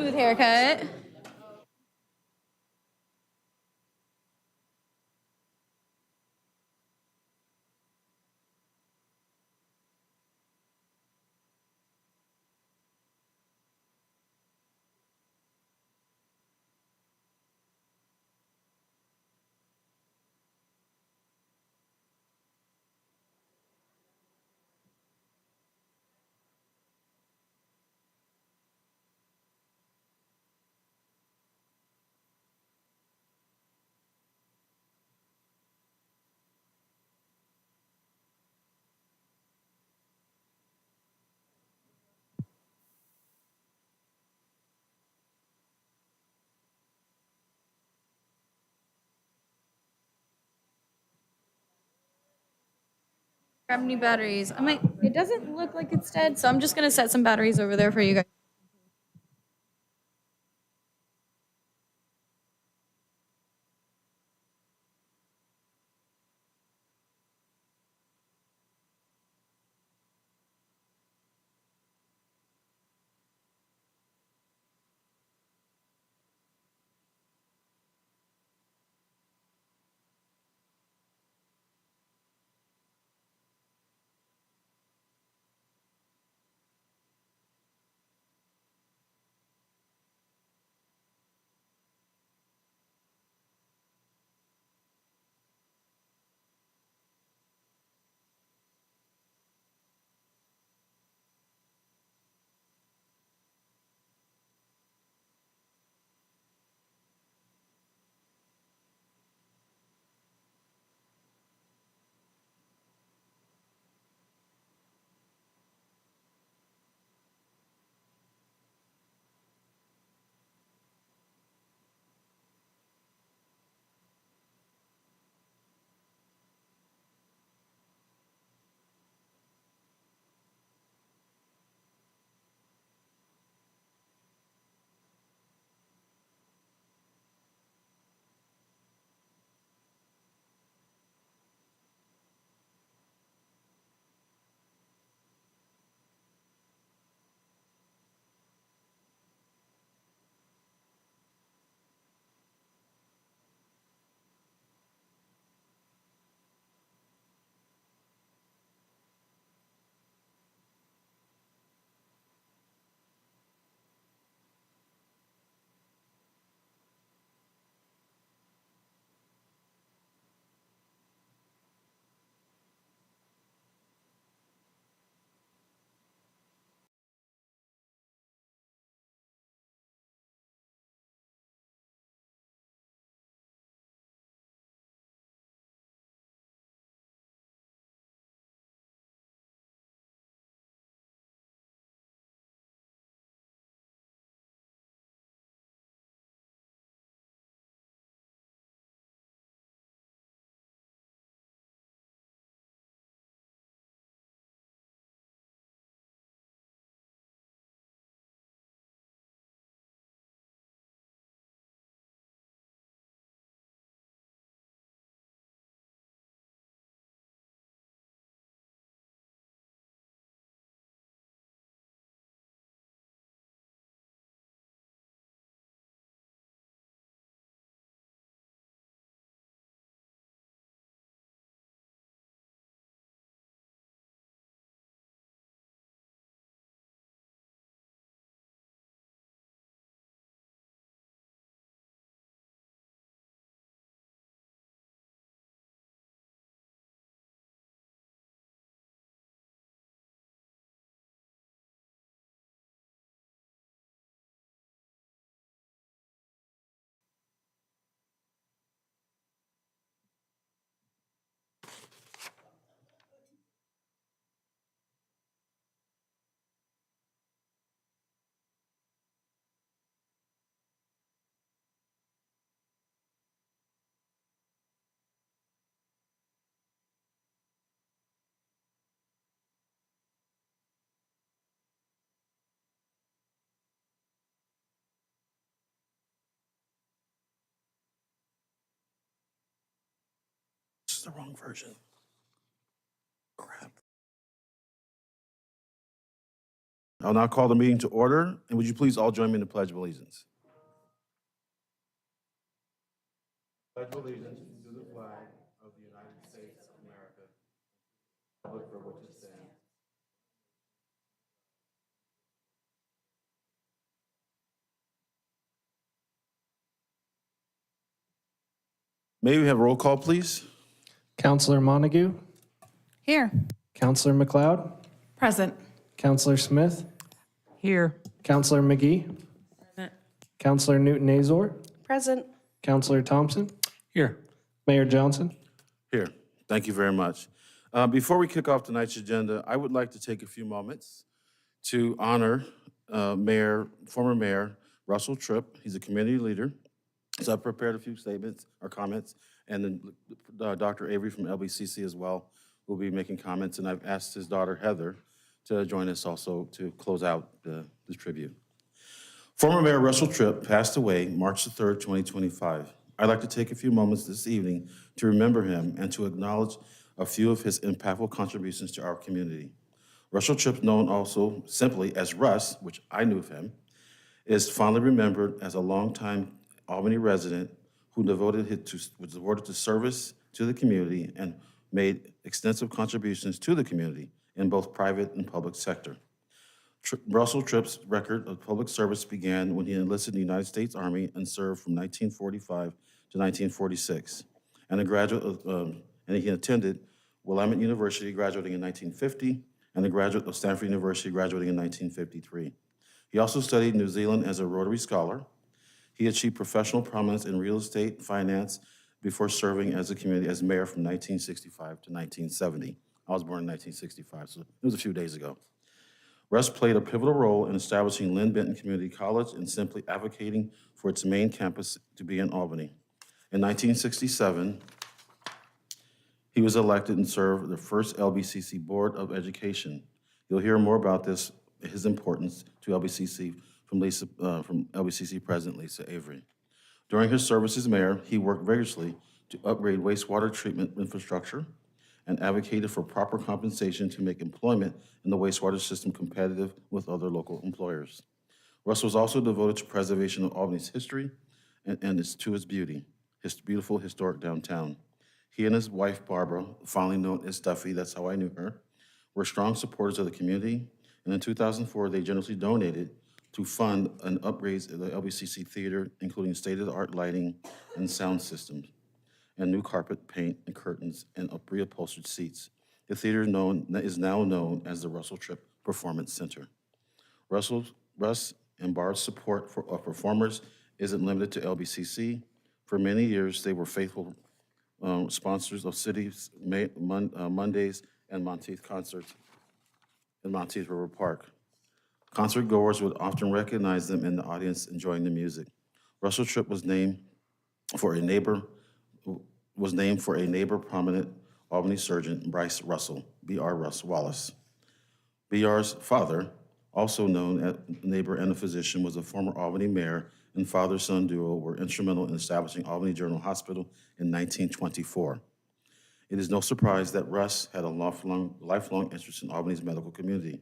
smooth haircut. Grab any batteries. It doesn't look like it's dead, so I'm just gonna set some batteries over there for you guys. This is the wrong version. Crap. I'll now call the meeting to order, and would you please all join me in the Pledge of Allegiance? Pledge of allegiance to the flag of the United States of America, republic for which it stands. May we have a roll call, please? Counselor Montague, Here. Counselor McLeod, Present. Counselor Smith, Here. Counselor McGee, Counselor Newton-Azor, Present. Counselor Thompson, Here. Mayor Johnson. Here. Thank you very much. Before we kick off tonight's agenda, I would like to take a few moments to honor former Mayor Russell Tripp. He's a community leader. So I've prepared a few statements or comments, and then Dr. Avery from LBCC as well will be making comments, and I've asked his daughter Heather to join us also to close out the tribute. Former Mayor Russell Tripp passed away March the 3rd, 2025. I'd like to take a few moments this evening to remember him and to acknowledge a few of his impactful contributions to our community. Russell Tripp, known also simply as Russ, which I knew of him, is fondly remembered as a longtime Albany resident who was devoted to service to the community and made extensive contributions to the community in both private and public sector. Russell Tripp's record of public service began when he enlisted in the United States Army and served from 1945 to 1946. And he attended Willamette University, graduating in 1950, and a graduate of Stanford University, graduating in 1953. He also studied New Zealand as a Rotary Scholar. He achieved professional prominence in real estate, finance, before serving as mayor from 1965 to 1970. I was born in 1965, so it was a few days ago. Russ played a pivotal role in establishing Lynn Benton Community College and simply advocating for its main campus to be in Albany. In 1967, he was elected and served the first LBCC Board of Education. You'll hear more about his importance to LBCC from LBCC President Lisa Avery. During his service as mayor, he worked vigorously to upgrade wastewater treatment infrastructure and advocated for proper compensation to make employment in the wastewater system competitive with other local employers. Russ was also devoted to preservation of Albany's history and to its beauty, his beautiful historic downtown. He and his wife, Barbara, fondly known as Duffy, that's how I knew her, were strong supporters of the community, and in 2004, they generously donated to fund an upgrades of the LBCC Theater, including state-of-the-art lighting and sound systems, and new carpet, paint, and curtains, and reupholstered seats. The theater is now known as the Russell Tripp Performance Center. Russ and Barb's support of performers isn't limited to LBCC. For many years, they were faithful sponsors of City's Mondays and Monteith concerts in Monteith River Park. Concert goers would often recognize them in the audience enjoying the music. Russell Tripp was named for a neighbor prominent Albany surgeon, Bryce Russell, B.R. Russ Wallace. B.R.'s father, also known as neighbor and a physician, was a former Albany mayor, and father-son duo were instrumental in establishing Albany General Hospital in 1924. It is no surprise that Russ had a lifelong interest in Albany's medical community.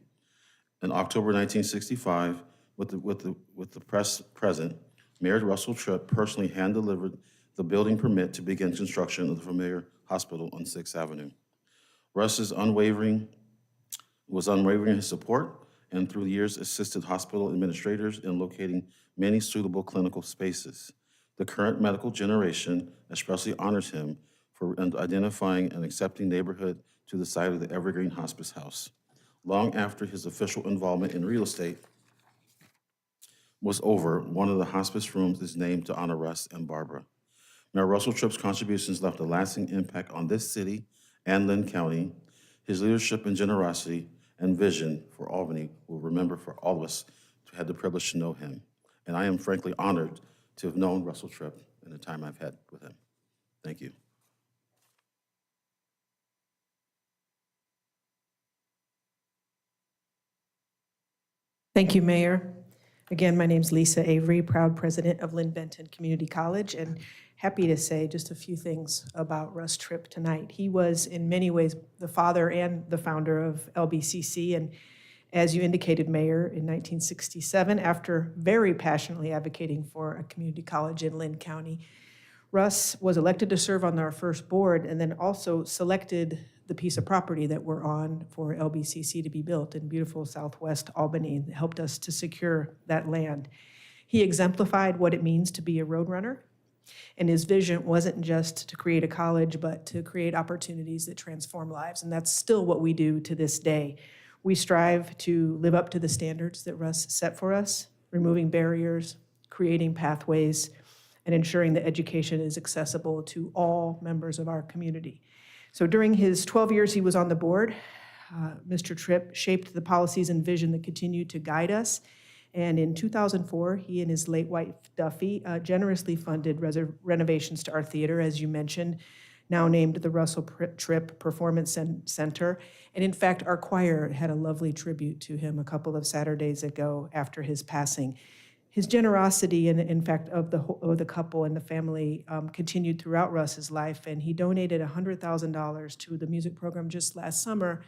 In October 1965, with the press present, Mayor Russell Tripp personally hand-delivered the building permit to begin construction of the familiar hospital on 6th Avenue. Russ was unwavering in his support, and through the years assisted hospital administrators in locating many suitable clinical spaces. The current medical generation especially honors him for identifying and accepting neighborhood to the site of the Evergreen Hospice House. Long after his official involvement in real estate was over, one of the hospice rooms is named to honor Russ and Barbara. Mayor Russell Tripp's contributions left a lasting impact on this city and Lynn County. His leadership and generosity and vision for Albany will remember for all of us who had the privilege to know him. And I am frankly honored to have known Russell Tripp in the time I've had with him. Thank you. Thank you, Mayor. Again, my name's Lisa Avery, proud president of Lynn Benton Community College, and happy to say just a few things about Russ Tripp tonight. He was in many ways the father and the founder of LBCC, and As you indicated, Mayor, in 1967, after very passionately advocating for a community college in Lynn County, Russ was elected to serve on our first board and then also selected the piece of property that we're on for LBCC to be built in beautiful southwest Albany, and helped us to secure that land. He exemplified what it means to be a roadrunner, and his vision wasn't just to create a college, but to create opportunities that transform lives, and that's still what we do to this day. We strive to live up to the standards that Russ set for us, removing barriers, creating pathways, and ensuring that education is accessible to all members of our community. So during his 12 years he was on the board, Mr. Tripp shaped the policies and vision that continue to guide us. And in 2004, he and his late wife, Duffy, generously funded renovations to our theater, as you mentioned, now named the Russell Tripp Performance Center. And in fact, our choir had a lovely tribute to him a couple of Saturdays ago after his passing. His generosity, and in fact, of the couple and the family continued throughout Russ's life, and he donated $100,000 to the music program just last summer.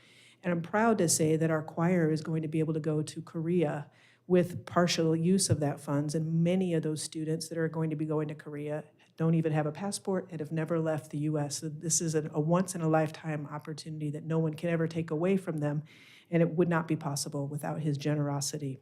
And I'm proud to say that our choir is going to be able to go to Korea with partial use of that funds, and many of those students that are going to be going to Korea don't even have a passport and have never left the U.S. So this is a once-in-a-lifetime opportunity that no one can ever take away from them, and it would not be possible without his generosity.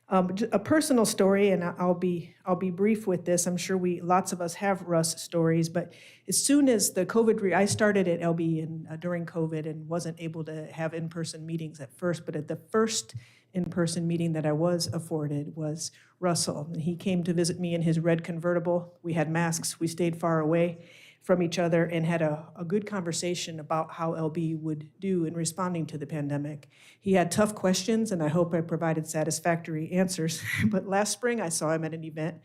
A personal story, and I'll be brief with this. I'm sure lots of us have Russ stories, but as soon as the COVID, I started at LB during COVID and wasn't able to have in-person meetings at first, but at the first in-person meeting that I was afforded was Russell. And he came to visit me in his red convertible. We had masks, we stayed far away from each other and had a good conversation about how LB would do in responding to the pandemic. He had tough questions, and I hope I provided satisfactory answers. But last spring, I saw him at an event,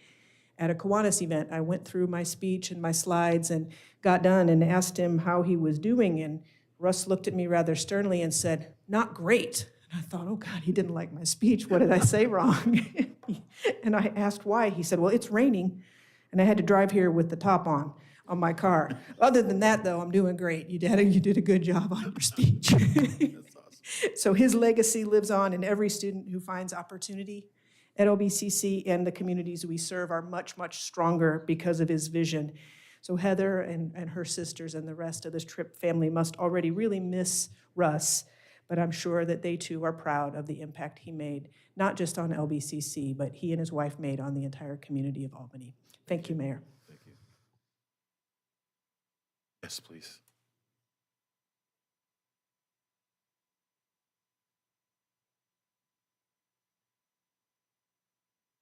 at a Kiwanis event. I went through my speech and my slides and got done and asked him how he was doing, and Russ looked at me rather sternly and said, "Not great." And I thought, oh God, he didn't like my speech. What did I say wrong? And I asked why. He said, well, it's raining, and I had to drive here with the top on my car. Other than that, though, I'm doing great. You did a good job on your speech. That's awesome. So his legacy lives on, and every student who finds opportunity at OBCC and the communities we serve are much, much stronger because of his vision. So Heather and her sisters and the rest of this Tripp family must already really miss Russ, but I'm sure that they too are proud of the impact he made, not just on LBCC, but he and his wife made on the entire community of Albany. Thank you, Mayor. Thank you. Yes, please.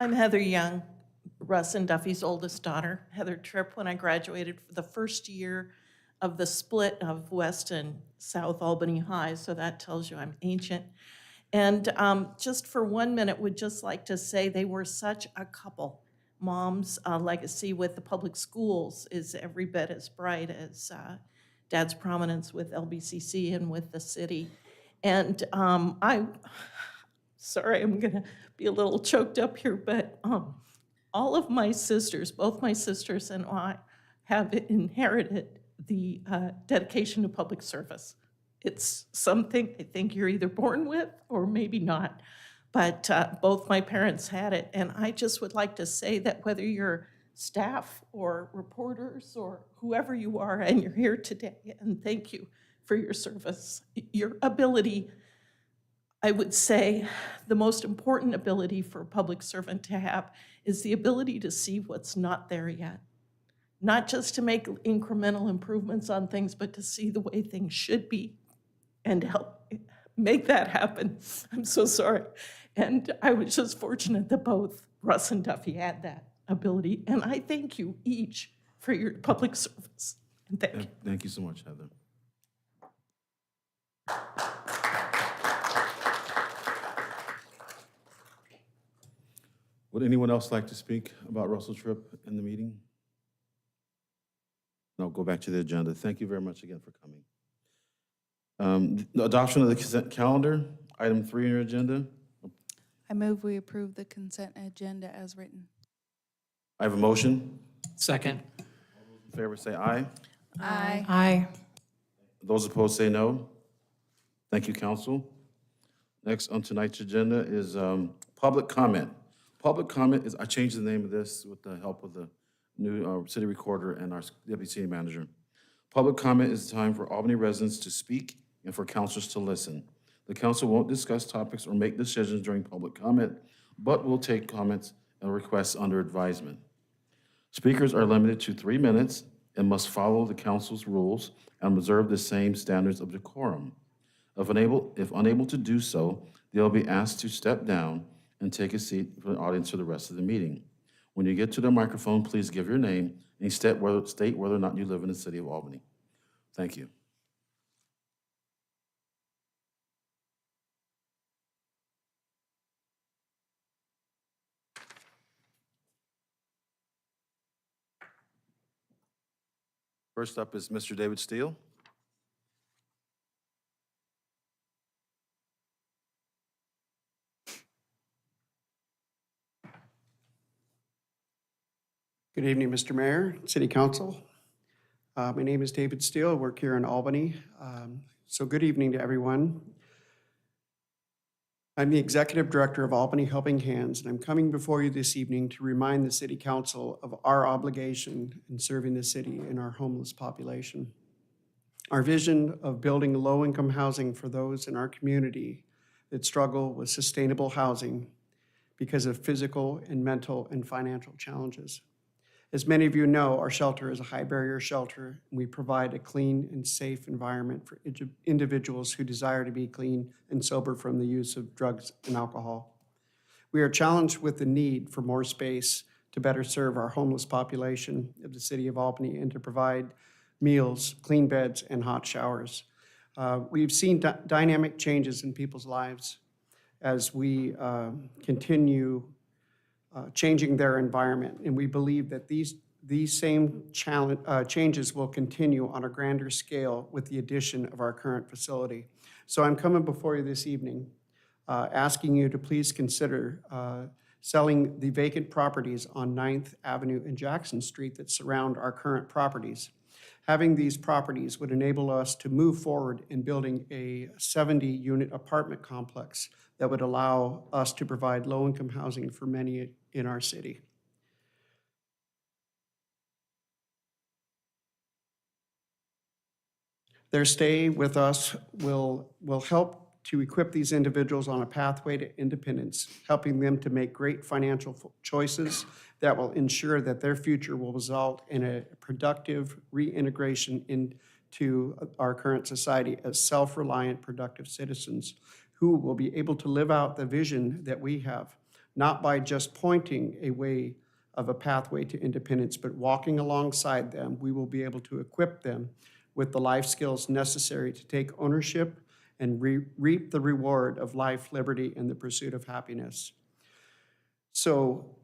I'm Heather Young, Russ and Duffy's oldest daughter. Heather Tripp, when I graduated for the first year of the split of West and South Albany High, so that tells you I'm ancient. And just for 1 minute, would just like to say they were such a couple. Mom's legacy with the public schools is every bit as bright as Dad's prominence with LBCC and with the city. And sorry, I'm gonna be a little choked up here, but all of my sisters, both my sisters and I, have inherited the dedication to public service. It's something I think you're either born with or maybe not, but both my parents had it. And I just would like to say that whether you're staff or reporters or whoever you are, and you're here today, and thank you for your service, your ability, I would say the most important ability for a public servant to have is the ability to see what's not there yet. Not just to make incremental improvements on things, but to see the way things should be and help make that happen. I'm so sorry. And I was just fortunate that both Russ and Duffy had that ability. And I thank you each for your public service. And thank you. Thank you so much, Heather. Would anyone else like to speak about Russell Tripp in the meeting? No, go back to the agenda. Thank you very much again for coming. The adoption of the consent calendar, item 3 on your agenda. I move we approve the consent agenda as written. I have a motion. Second. In favor, say aye. Aye. Aye. Those opposed, say no. Thank you, council. Next on tonight's agenda is public comment. Public comment is, I changed the name of this with the help of the new city recorder and our deputy city manager. Public comment is a time for Albany residents to speak and for councilors to listen. The council won't discuss topics or make decisions during public comment, but will take comments and requests under advisement. Speakers are limited to 3 minutes and must follow the council's rules and observe the same standards of decorum. If unable to do so, they'll be asked to step down and take a seat for the audience for the rest of the meeting. When you get to the microphone, please give your name and state whether or not you live in the city of Albany. Thank you. First up is Mr. David Steele. Good evening, Mr. Mayor, City Council. My name is David Steele. I work here in Albany. So good evening to everyone. I'm the Executive Director of Albany Helping Hands, and I'm coming before you this evening to remind the City Council of our obligation in serving the city and our homeless population. Our vision of building low-income housing for those in our community that struggle with sustainable housing because of physical and mental and financial challenges. As many of you know, our shelter is a high-barrier shelter, and we provide a clean and safe environment for individuals who desire to be clean and sober from the use of drugs and alcohol. We are challenged with the need for more space to better serve our homeless population of the city of Albany and to provide meals, clean beds, and hot showers. We've seen dynamic changes in people's lives as we continue changing their environment, and we believe that these same changes will continue on a grander scale with the addition of our current facility. So I'm coming before you this evening asking you to please consider selling the vacant properties on 9th Avenue and Jackson Street that surround our current properties. Having these properties would enable us to move forward in building a 70-unit apartment complex that would allow us to provide low-income housing for many in our city. Their stay with us will help to equip these individuals on a pathway to independence, helping them to make great financial choices that will ensure that their future will result in a productive reintegration into our current society as self-reliant, productive citizens who will be able to live out the vision that we have, not by just pointing a way of a pathway to independence, but walking alongside them. We will be able to equip them with the life skills necessary to take ownership and reap the reward of life, liberty, and the pursuit of happiness. So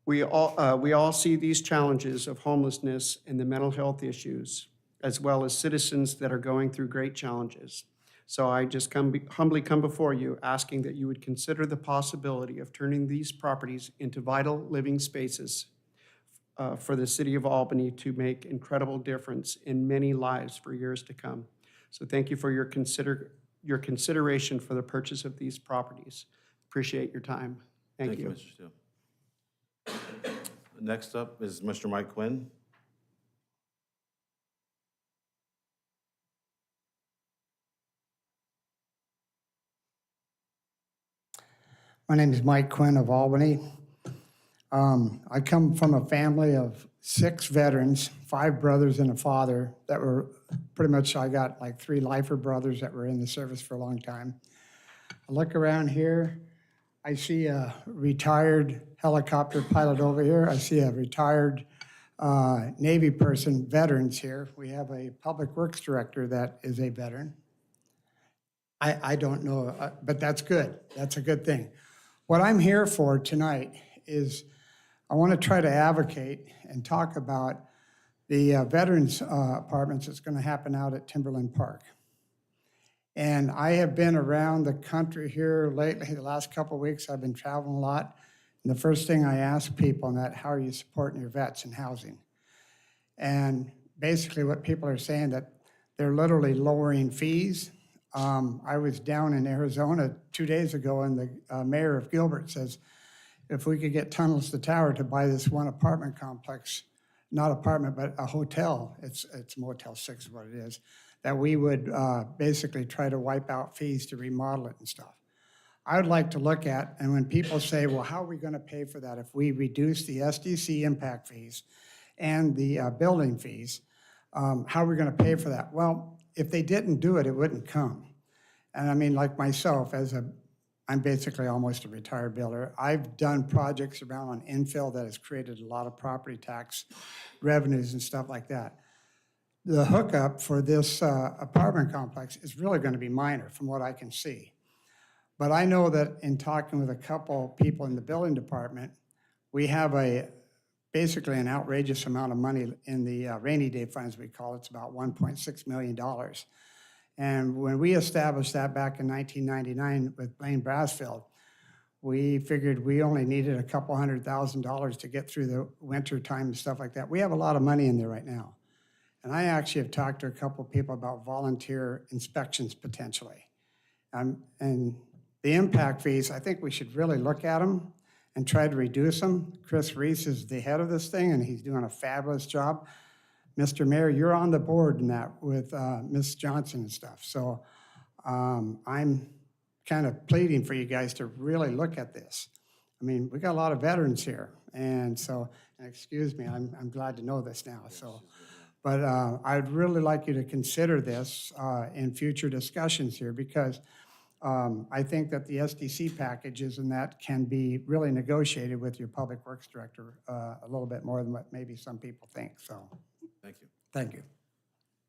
we all see these challenges of homelessness and the mental health issues, as well as citizens that are going through great challenges. So I just humbly come before you asking that you would consider the possibility of turning these properties into vital living spaces for the city of Albany to make incredible difference in many lives for years to come. So thank you for your consideration for the purchase of these properties. Appreciate your time. Thank you. Mr. Steele. Next up is Mr. Mike Quinn. My name is Mike Quinn of Albany. I come from a family of 6 veterans, 5 brothers and a father that were pretty much, I got like 3 lifer brothers that were in the service for a long time. I look around here, I see a retired helicopter pilot over here. I see a retired Navy person, veterans here. We have a public works director that is a veteran. I don't know, but that's good. That's a good thing. What I'm here for tonight is I want to try to advocate and talk about the veterans apartments that's going to happen out at Timberland Park. And I have been around the country here lately. The last couple of weeks, I've been traveling a lot. And the first thing I ask people on that, how are you supporting your vets in housing? And basically what people are saying that they're literally lowering fees. I was down in Arizona 2 days ago, and the mayor of Gilbert says, if we could get Tunnels to Tower to buy this one apartment complex, not apartment, but a hotel, it's Motel 6 is what it is, that we would basically try to wipe out fees to remodel it and stuff. I would like to look at, and when people say, well, how are we going to pay for that if we reduce the SDC impact fees and the building fees, how are we going to pay for that? Well, if they didn't do it, it wouldn't come. And I mean, like myself, I'm basically almost a retired builder. I've done projects around on infill that has created a lot of property tax revenues and stuff like that. The hookup for this apartment complex is really going to be minor from what I can see. But I know that in talking with a couple people in the building department, we have basically an outrageous amount of money in the rainy day fund, as we call it. It's about $1.6 million. And when we established that back in 1999 with Blaine Brasfield, we figured we only needed a couple $100,000 to get through the winter time and stuff like that. We have a lot of money in there right now. And I actually have talked to a couple people about volunteer inspections potentially. And the impact fees, I think we should really look at them and try to reduce them. Chris Reese is the head of this thing, and he's doing a fabulous job. Mr. Mayor, you're on the board in that with Ms. Johnson and stuff. So I'm kind of pleading for you guys to really look at this. I mean, we got a lot of veterans here. And so, and excuse me, I'm glad to know this now. So, but I'd really like you to consider this in future discussions here, because I think that the SDC packages and that can be really negotiated with your public works director a little bit more than what maybe some people think. So. Thank you. Thank you.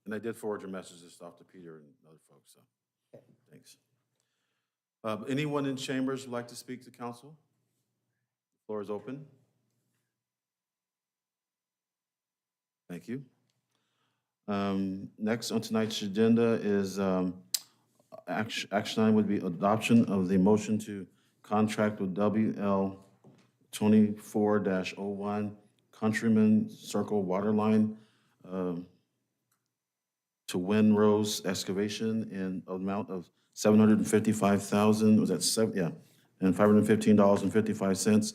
And I did forward your messages off to Peter and other folks, so thanks. Anyone in chambers would like to speak to council? The floor is open. Thank you. Next on tonight's agenda is action item would be adoption of the motion to contract with WL 24-01 Countryman Circle Waterline to Windrose Excavation in amount of $755,000. Was that seven? Yeah, and $515.55.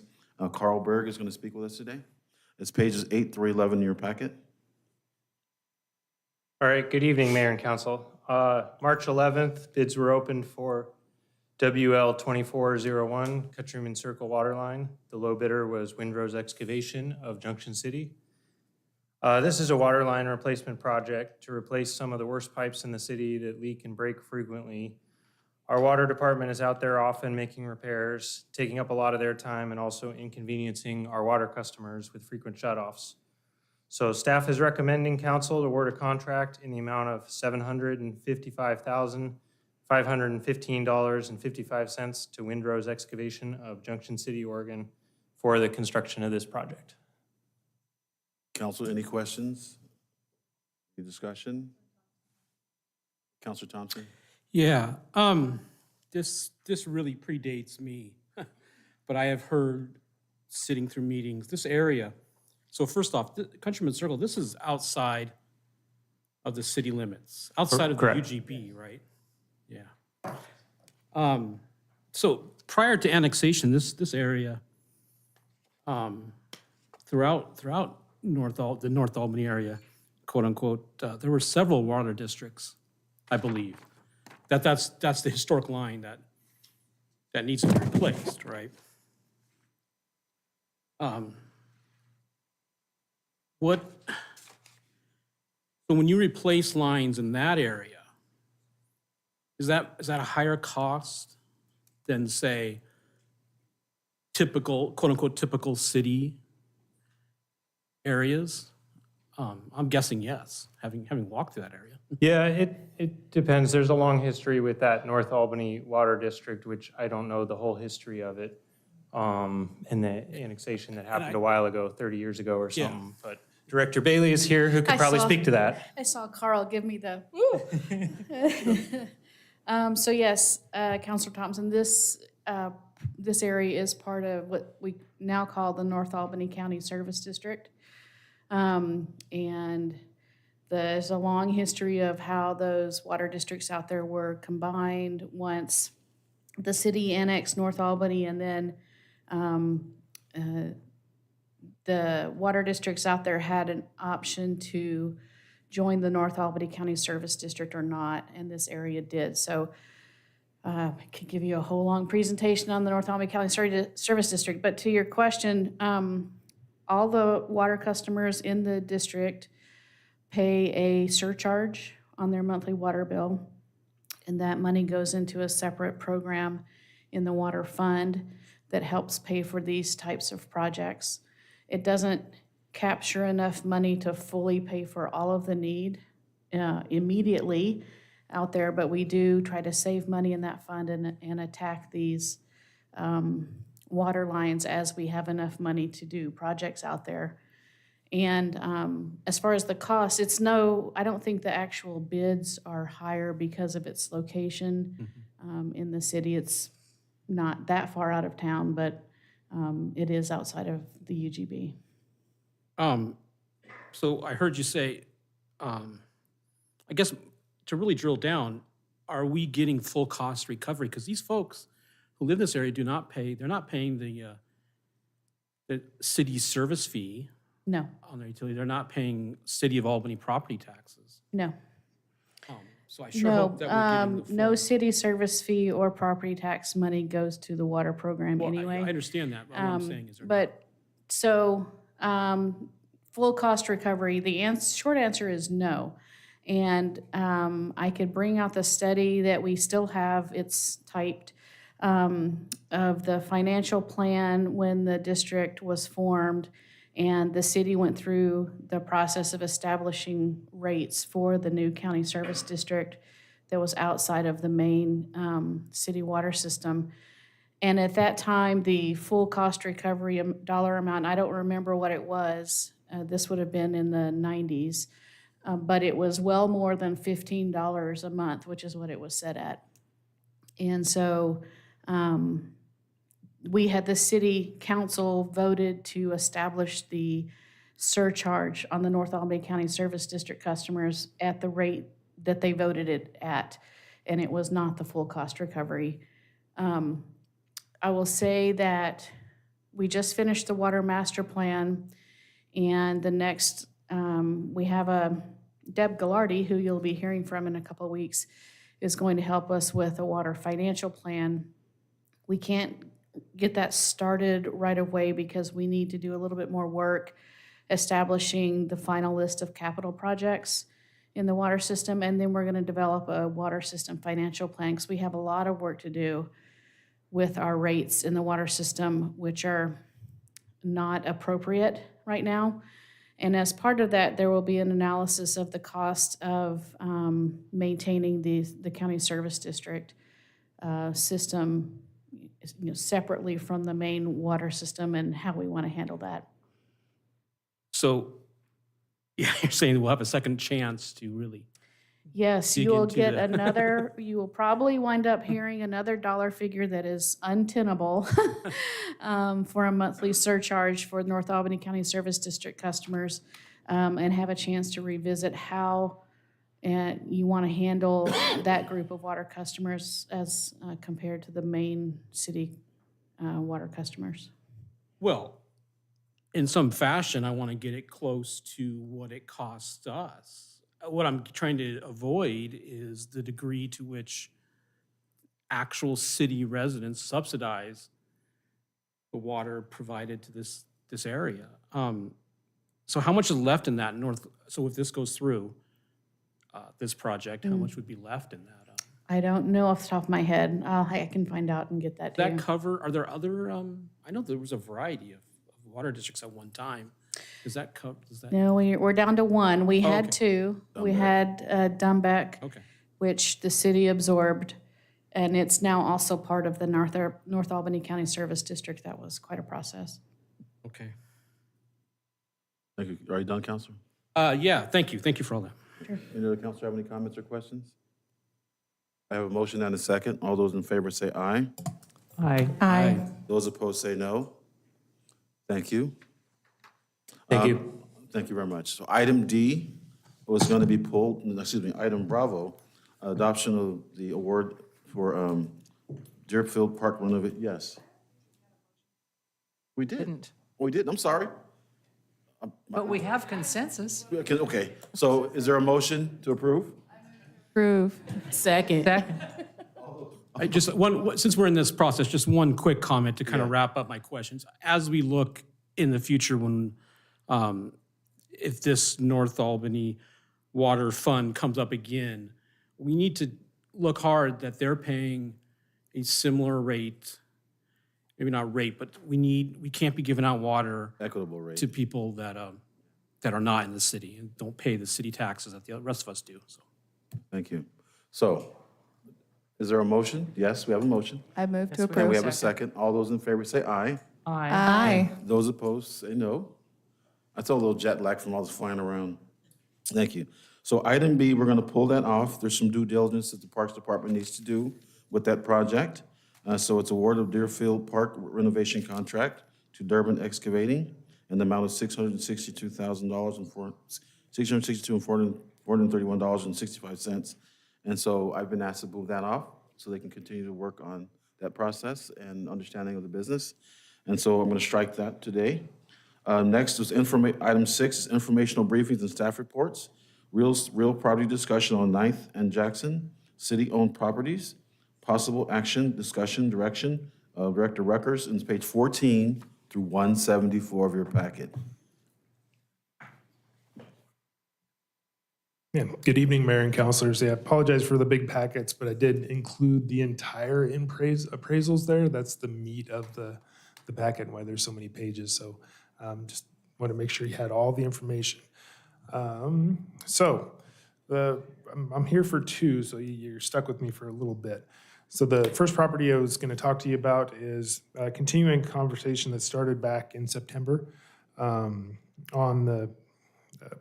Carl Berg is going to speak with us today. It's pages 8 through 11 in your packet. All right, good evening, Mayor and Council. March 11th, bids were opened for WL 2401 Countryman Circle Waterline. The low bidder was Windrose Excavation of Junction City. This is a water line replacement project to replace some of the worst pipes in the city that leak and break frequently. Our water department is out there often making repairs, taking up a lot of their time and also inconveniencing our water customers with frequent shutoffs. So staff is recommending council to award a contract in the amount of $755,515.55 to Windrose Excavation of Junction City, Oregon for the construction of this project. Council, any questions? Any discussion? Councilor Thompson? Yeah, this really predates me, but I have heard, sitting through meetings, this area. So first off, Countryman Circle, this is outside of the city limits, outside of the Correct. UGB, right? Yeah. So prior to annexation, this area, throughout the North Albany area, quote unquote, there were several water districts, I believe. That's the historic line that needs to be replaced, right? So when you replace lines in that area, is that a higher cost than, say, typical, quote unquote, typical city areas? I'm guessing yes, having walked through that area. Yeah, it depends. There's a long history with that North Albany Water District, which I don't know the whole history of it, and the annexation that happened a while ago, 30 years ago or something. But Director Bailey is here, who could probably speak to that. I saw Carl give me the woo. So yes, Councilor Thompson, this area is part of what we now call the North Albany County Service District. And There's a long history of how those water districts out there were combined once the city annexed North Albany, and then the water districts out there had an option to join the North Albany County Service District or not, and this area did. So I could give you a whole long presentation on the North Albany County Service District, but to your question, all the water customers in the district pay a surcharge on their monthly water bill, and that money goes into a separate program in the water fund that helps pay for these types of projects. It doesn't capture enough money to fully pay for all of the need immediately out there, but we do try to save money in that fund and attack these water lines as we have enough money to do projects out there. And as far as the cost, I don't think the actual bids are higher because of its location in the city. It's not that far out of town, but it is outside of the UGB. So I heard you say, I guess to really drill down, are we getting full cost recovery? Because these folks who live in this area they're not paying the city's service fee No, on their utility. They're not paying City of Albany property taxes. no. So I sure hope that we're getting the full. No city service fee or property tax money goes to the water program Well, anyway. I understand that, but what I'm saying is they're not. But, so, full cost recovery, the short answer is no. And I could bring out the study that we still have, it's typed, of the financial plan when the district was formed, and the city went through the process of establishing rates for the new county service district that was outside of the main city water system. And at that time, the full cost recovery dollar amount, I don't remember what it was. This would have been in the 90s, but it was well more than $15 a month, which is what it was set at. And so we had the city council voted to establish the surcharge on the North Albany County Service District customers at the rate that they voted it at, and it was not the full cost recovery. I will say that we just finished the water master plan, and the next, we have a Deb Gallardi, who you'll be hearing from in a couple of weeks, is going to help us with a water financial plan. We can't get that started right away because we need to do a little bit more work establishing the final list of capital projects in the water system, and then we're going to develop a water system financial plan because we have a lot of work to do with our rates in the water system, which are not appropriate right now. And as part of that, there will be an analysis of the cost of maintaining the county service district system, separately from the main water system, and how we want to handle that. So, yeah, you're saying we'll have a second chance to really. Yes, dig you will into get the- another, you will probably wind up hearing another dollar figure that is untenable for a monthly surcharge for North Albany County Service District customers, and have a chance to revisit how you want to handle that group of water customers as compared to the main city water customers. Well, in some fashion, I want to get it close to what it costs us. What I'm trying to avoid is the degree to which actual city residents subsidize the water provided to this area. So how much is left in that so if this goes through, this project, how much would be left in that? I don't know off the top of my head. I can find out and get that to you. Are there other, I know there was a variety of water districts at one time. Does that cover, No, we're down to one. We had okay. two. We had Dumbeck, Okay. which the city absorbed, and it's now also part of the North Albany County Service District. That was quite a process. Okay. Thank you. Are you done, Counselor? Yeah, thank you. Thank you for all that. Any other counselor have any comments or questions? I have a motion and a second. All those in favor say aye. Aye. Those opposed say no. Thank you. Thank you. Thank you very much. So item D, was going to be pulled, excuse me, item Bravo, adoption of the award for Deerfield Park renovation, yes. We did. Didn't. We did, I'm sorry. But we have consensus. Okay, so is there a motion to approve? Approve. Second. I just, since we're in this process, just one quick comment to kind of wrap up my questions. As we look in the future when, if this North Albany Water Fund comes up again, we need to look hard that they're paying a similar rate, maybe not rate, but we can't be giving out water Equitable rate. to people that are not in the city and don't pay the city taxes that the rest of us do, so. Thank you. So, is there a motion? Yes, we have a motion. I move to And approve. we have a second. All those in favor say aye. Aye. Those opposed say no. I feel a little jet lag from all this flying around. Thank you. So item B, we're gonna pull that off. There's some due diligence that the Parks Department needs to do with that project. So it's award of Deerfield Park renovation contract to Durbin Excavating in the amount of $662,000 and $431.65. And so I've been asked to move that off so they can continue to work on that process and understanding of the business. And so I'm gonna strike that today. Next is item 6 is informational briefings and staff reports. Real property discussion on 9th and Jackson, city-owned properties. Possible action, discussion, direction, Director Ruckers, and it's page 14 through 174 of your packet. Yeah, good evening, Mayor and Councilors. Yeah, I apologize for the big packets, but I did include the entire appraisals there. That's the meat of the packet and why there's so many pages. So just want to make sure you had all the information. I'm here for two, so you're stuck with me for a little bit. So the first property I was going to talk to you about is a continuing conversation that started back in September on the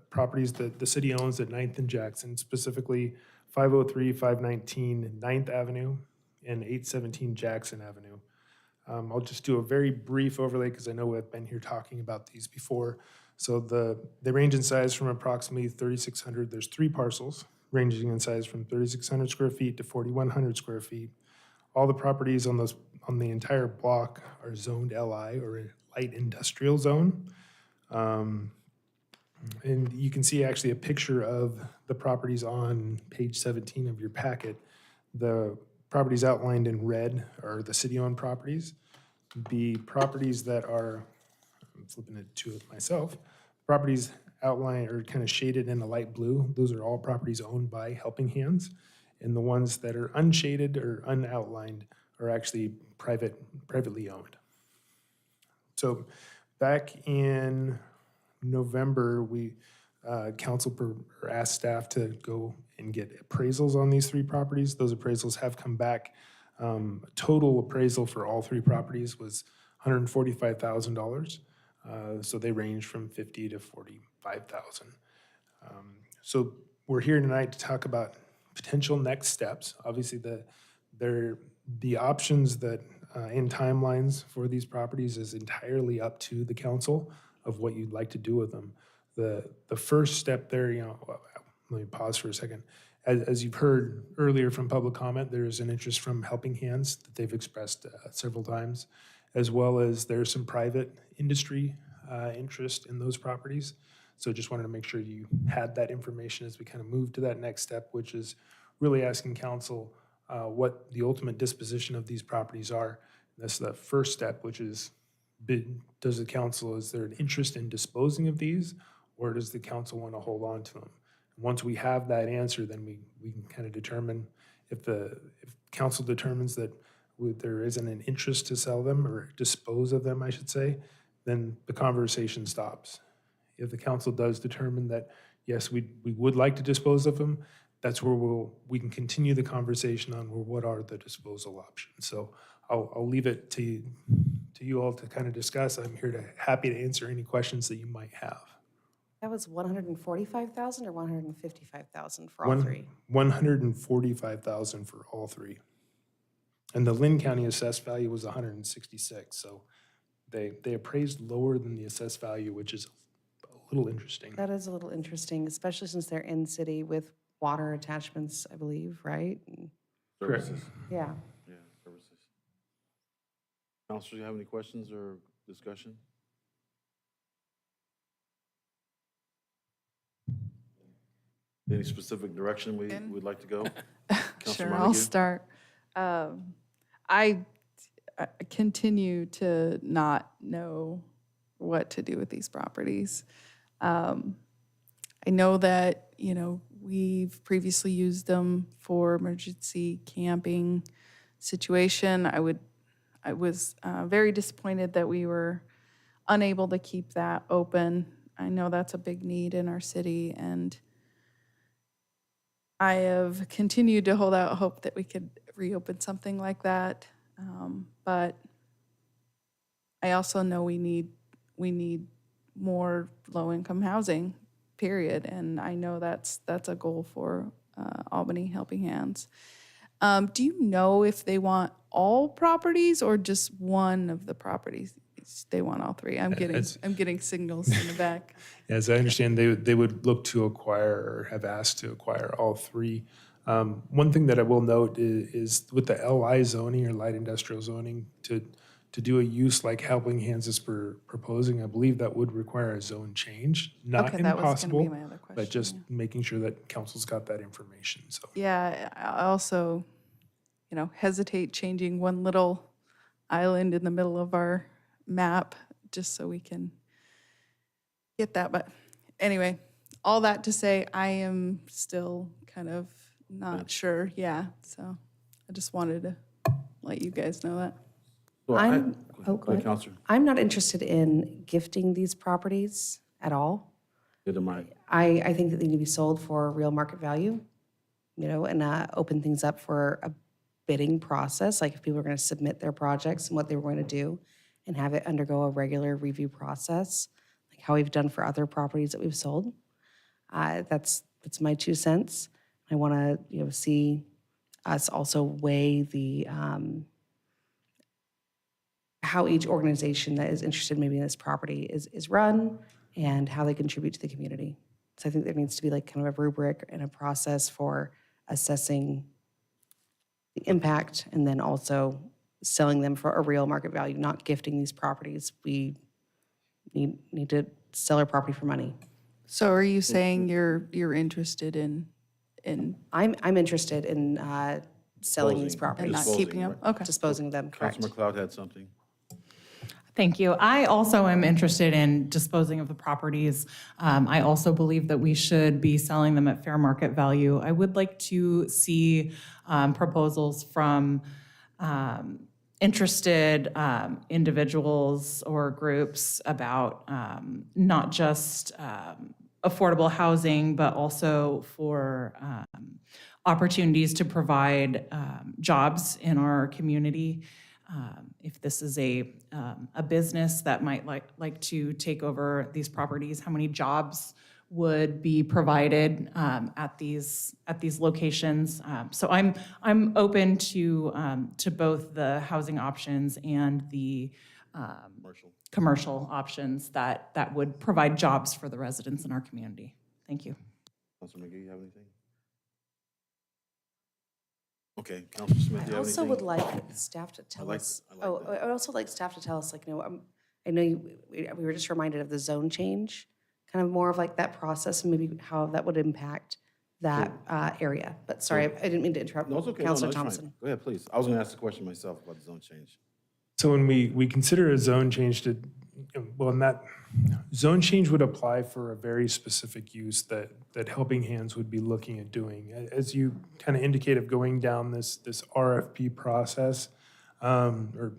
properties that the city owns at 9th and Jackson, specifically 503, 519 9th Avenue and 817 Jackson Avenue. I'll just do a very brief overlay because I know I've been here talking about these before. So they range in size from approximately 3,600. There's 3 parcels ranging in size from 3,600 square feet to 4,100 square feet. All the properties on the entire block are zoned LI, or a light industrial zone. And you can see actually a picture of the properties on page 17 of your packet. The properties outlined in red are the city-owned properties. The properties that are, I'm flipping it to it myself, properties outlined or kind of shaded in a light blue, those are all properties owned by Helping Hands. And the ones that are unshaded or unoutlined are actually privately owned. So back in November, we council asked staff to go and get appraisals on these 3 properties. Those appraisals have come back. Total appraisal for all 3 properties was $145,000. So they range from $50,000 to $45,000. So we're here tonight to talk about potential next steps. Obviously, the options that in timelines for these properties is entirely up to the council of what you'd like to do with them. The first step there, let me pause for a second. As you've heard earlier from public comment, there's an interest from Helping Hands that they've expressed several times, as well as there's some private industry interest in those properties. So just wanted to make sure you had that information as we kind of move to that next step, which is really asking council what the ultimate disposition of these properties are. And that's the first step, which is, does the council, is there an interest in disposing of these, or does the council want to hold on to them? And once we have that answer, then we can kind of determine if council determines that there isn't an interest to sell them or dispose of them, I should say, then the conversation stops. If the council does determine that, yes, we would like to dispose of them, that's where we can continue the conversation on what are the disposal options. So I'll leave it to you all to kind of discuss. I'm here happy to answer any questions that you might have. That was 145,000 or 155,000 for all 3? 145,000 for all 3. And the Lynn County assessed value was 166. So they appraised lower than the assessed value, which is a little interesting. That is a little interesting, especially since they're in city with water attachments, I believe, right? Correct. Services. Yeah. Yeah, services. Counselor, you have any questions or discussion? Any specific direction we'd like to go? Counselor Sure, I'll Montague? start. I continue to not know what to do with these properties. I know that, we've previously used them for emergency camping situation. I was very disappointed that we were unable to keep that open. I know that's a big need in our city, and I have continued to hold out hope that we could reopen something like that. But I also know we need more low-income housing, period. And I know that's a goal for Albany Helping Hands. Do you know if they want all properties or just one of the properties? They want all three. I'm getting signals in the back. As I understand, they would look to acquire or have asked to acquire all three. One thing that I will note is with the LI zoning or light industrial zoning, to do a use like Helping Hands is proposing, I believe that would require a zone change. Not Okay, that was gonna impossible, be my other question, but just making sure that council's got that information. So Yeah, I also, hesitate changing one little island in the middle of our map just so we can get that. But anyway, all that to say, I am still kind of not sure. Yeah, so I just wanted to let you guys know that. Well, Go ahead. Counselor. I'm not interested in gifting these properties at all. Neither am I. I think that they need to be sold for real market value, and open things up for a bidding process, like if people are going to submit their projects and what they were going to do, and have it undergo a regular review process, like how we've done for other properties that we've sold. That's my 2 cents. I want to see us also weigh the how each organization that is interested maybe in this property is run and how they contribute to the community. So I think there needs to be like kind of a rubric and a process for assessing the impact and then also selling them for a real market value, not gifting these properties. We need to sell our property for money. So are you saying you're interested in I'm interested in selling these Disposing. properties. and not Disposing, keeping them? right. Okay. Disposing of them, correct. Councilor McLeod had something. Thank you. I also am interested in disposing of the properties. I also believe that we should be selling them at fair market value. I would like to see proposals from interested individuals or groups about not just affordable housing, but also for opportunities to provide jobs in our community. If this is a business that might like to take over these properties, how many jobs would be provided at these locations? So I'm open to both the housing options and the commercial options that would provide jobs for the residents in our community. Thank you. Councilor McGee, you have anything? Okay, Councilor Smith, do you I have also anything? would like staff to tell us. I would also like staff to tell us, like, I know we were just reminded of the zone change, kind of more of like that process and maybe how that would impact that area. But sorry, I didn't mean to interrupt. No, it's okay. Councilor it's fine. Thompson. Go ahead, please. I was going to ask the question myself about the zone change. So when we consider a zone change and that zone change would apply for a very specific use that Helping Hands would be looking at doing. As you kind of indicate of going down this RFP process, or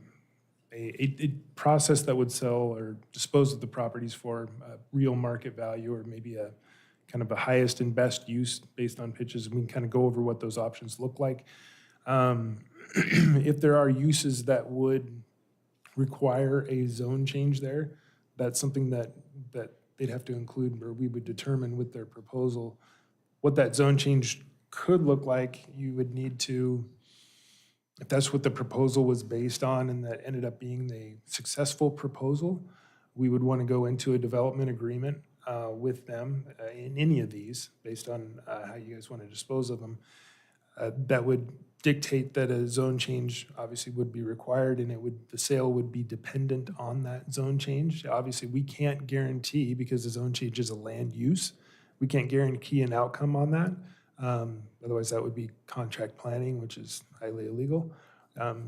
a process that would sell or dispose of the properties for real market value, or maybe a kind of a highest and best use based on pitches, and we can kind of go over what those options look like. If there are uses that would require a zone change there, that's something that they'd have to include, or we would determine with their proposal what that zone change could look like. You would need to, if that's what the proposal was based on and that ended up being the successful proposal, we would want to go into a development agreement with them in any of these, based on how you guys want to dispose of them, that would dictate that a zone change obviously would be required, and the sale would be dependent on that zone change. Obviously, we can't guarantee, because the zone change is a land use, we can't guarantee an outcome on that. Otherwise, that would be contract planning, which is highly illegal.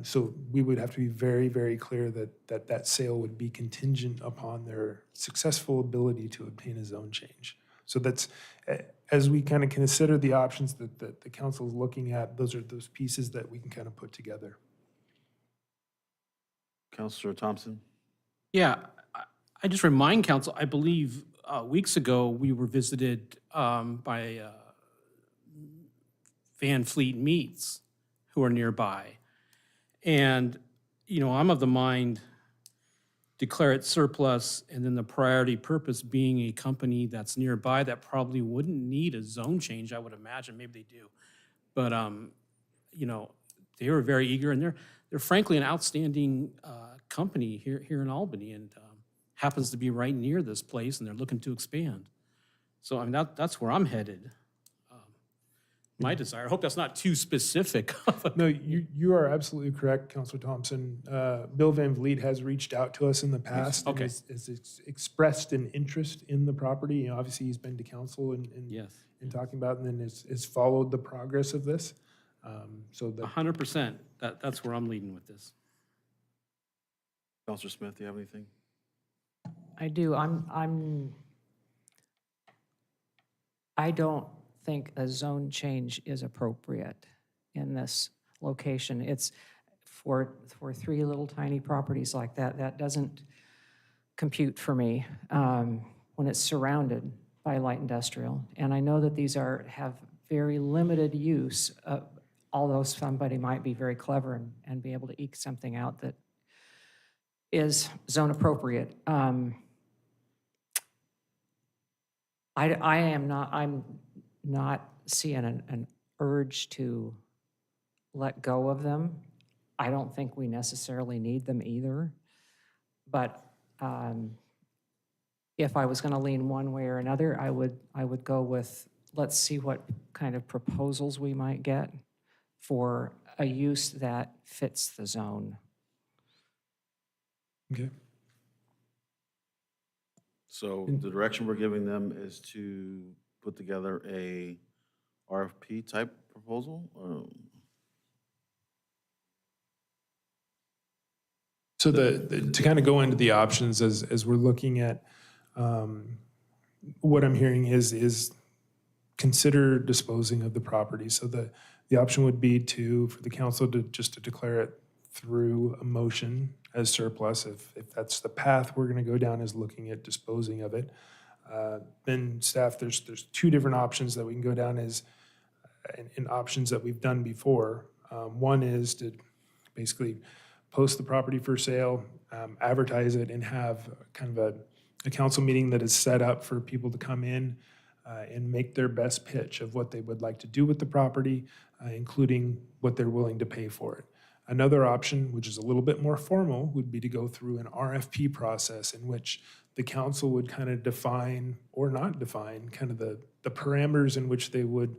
So we would have to be very, very clear that sale would be contingent upon their successful ability to obtain a zone change. So that's, as we kind of consider the options that the council is looking at, those are those pieces that we can kind of put together. Councilor Thompson? Yeah, I just remind council, I believe weeks ago, we were visited by Van Fleet Meats, who are nearby. And, you know, I'm of the mind, declare it surplus, and then the priority purpose being a company that's nearby that probably wouldn't need a zone change, I would imagine, maybe they do. But, you know, they were very eager, and they're frankly an outstanding company here in Albany, and happens to be right near this place, and they're looking to expand. So, I mean, that's where I'm headed. My desire. I hope that's not too specific. No, you are absolutely correct, Councilor Thompson. Bill Van Vliet has reached out to us in the past. Okay. And has expressed an interest in the property. You know, obviously, he's been to council and talking about, and then has followed the progress of this. So that 100%. That's where I'm leading with this. Councilor Smith, do you have anything? I do. I don't think a zone change is appropriate in this location. It's for three little tiny properties like that. That doesn't compute for me when it's surrounded by light industrial. And I know that these have very limited use, although somebody might be very clever and be able to eke something out that is zone appropriate. I'm not seeing an urge to let go of them. I don't think we necessarily need them either. But if I was going to lean one way or another, I would go with, let's see what kind of proposals we might get for a use that fits the zone. Okay. So the direction we're giving them is to put together a RFP type proposal? So to kind of go into the options as we're looking at, what I'm hearing is consider disposing of the property. So the option would be for the council to declare it through a motion as surplus. If that's the path we're going to go down, is looking at disposing of it. Then staff, there's two different options that we can go down as in options that we've done before. One is to basically post the property for sale, advertise it, and have kind of a council meeting that is set up for people to come in and make their best pitch of what they would like to do with the property, including what they're willing to pay for it. Another option, which is a little bit more formal, would be to go through an RFP process in which the council would kind of define or not define kind of the parameters in which they would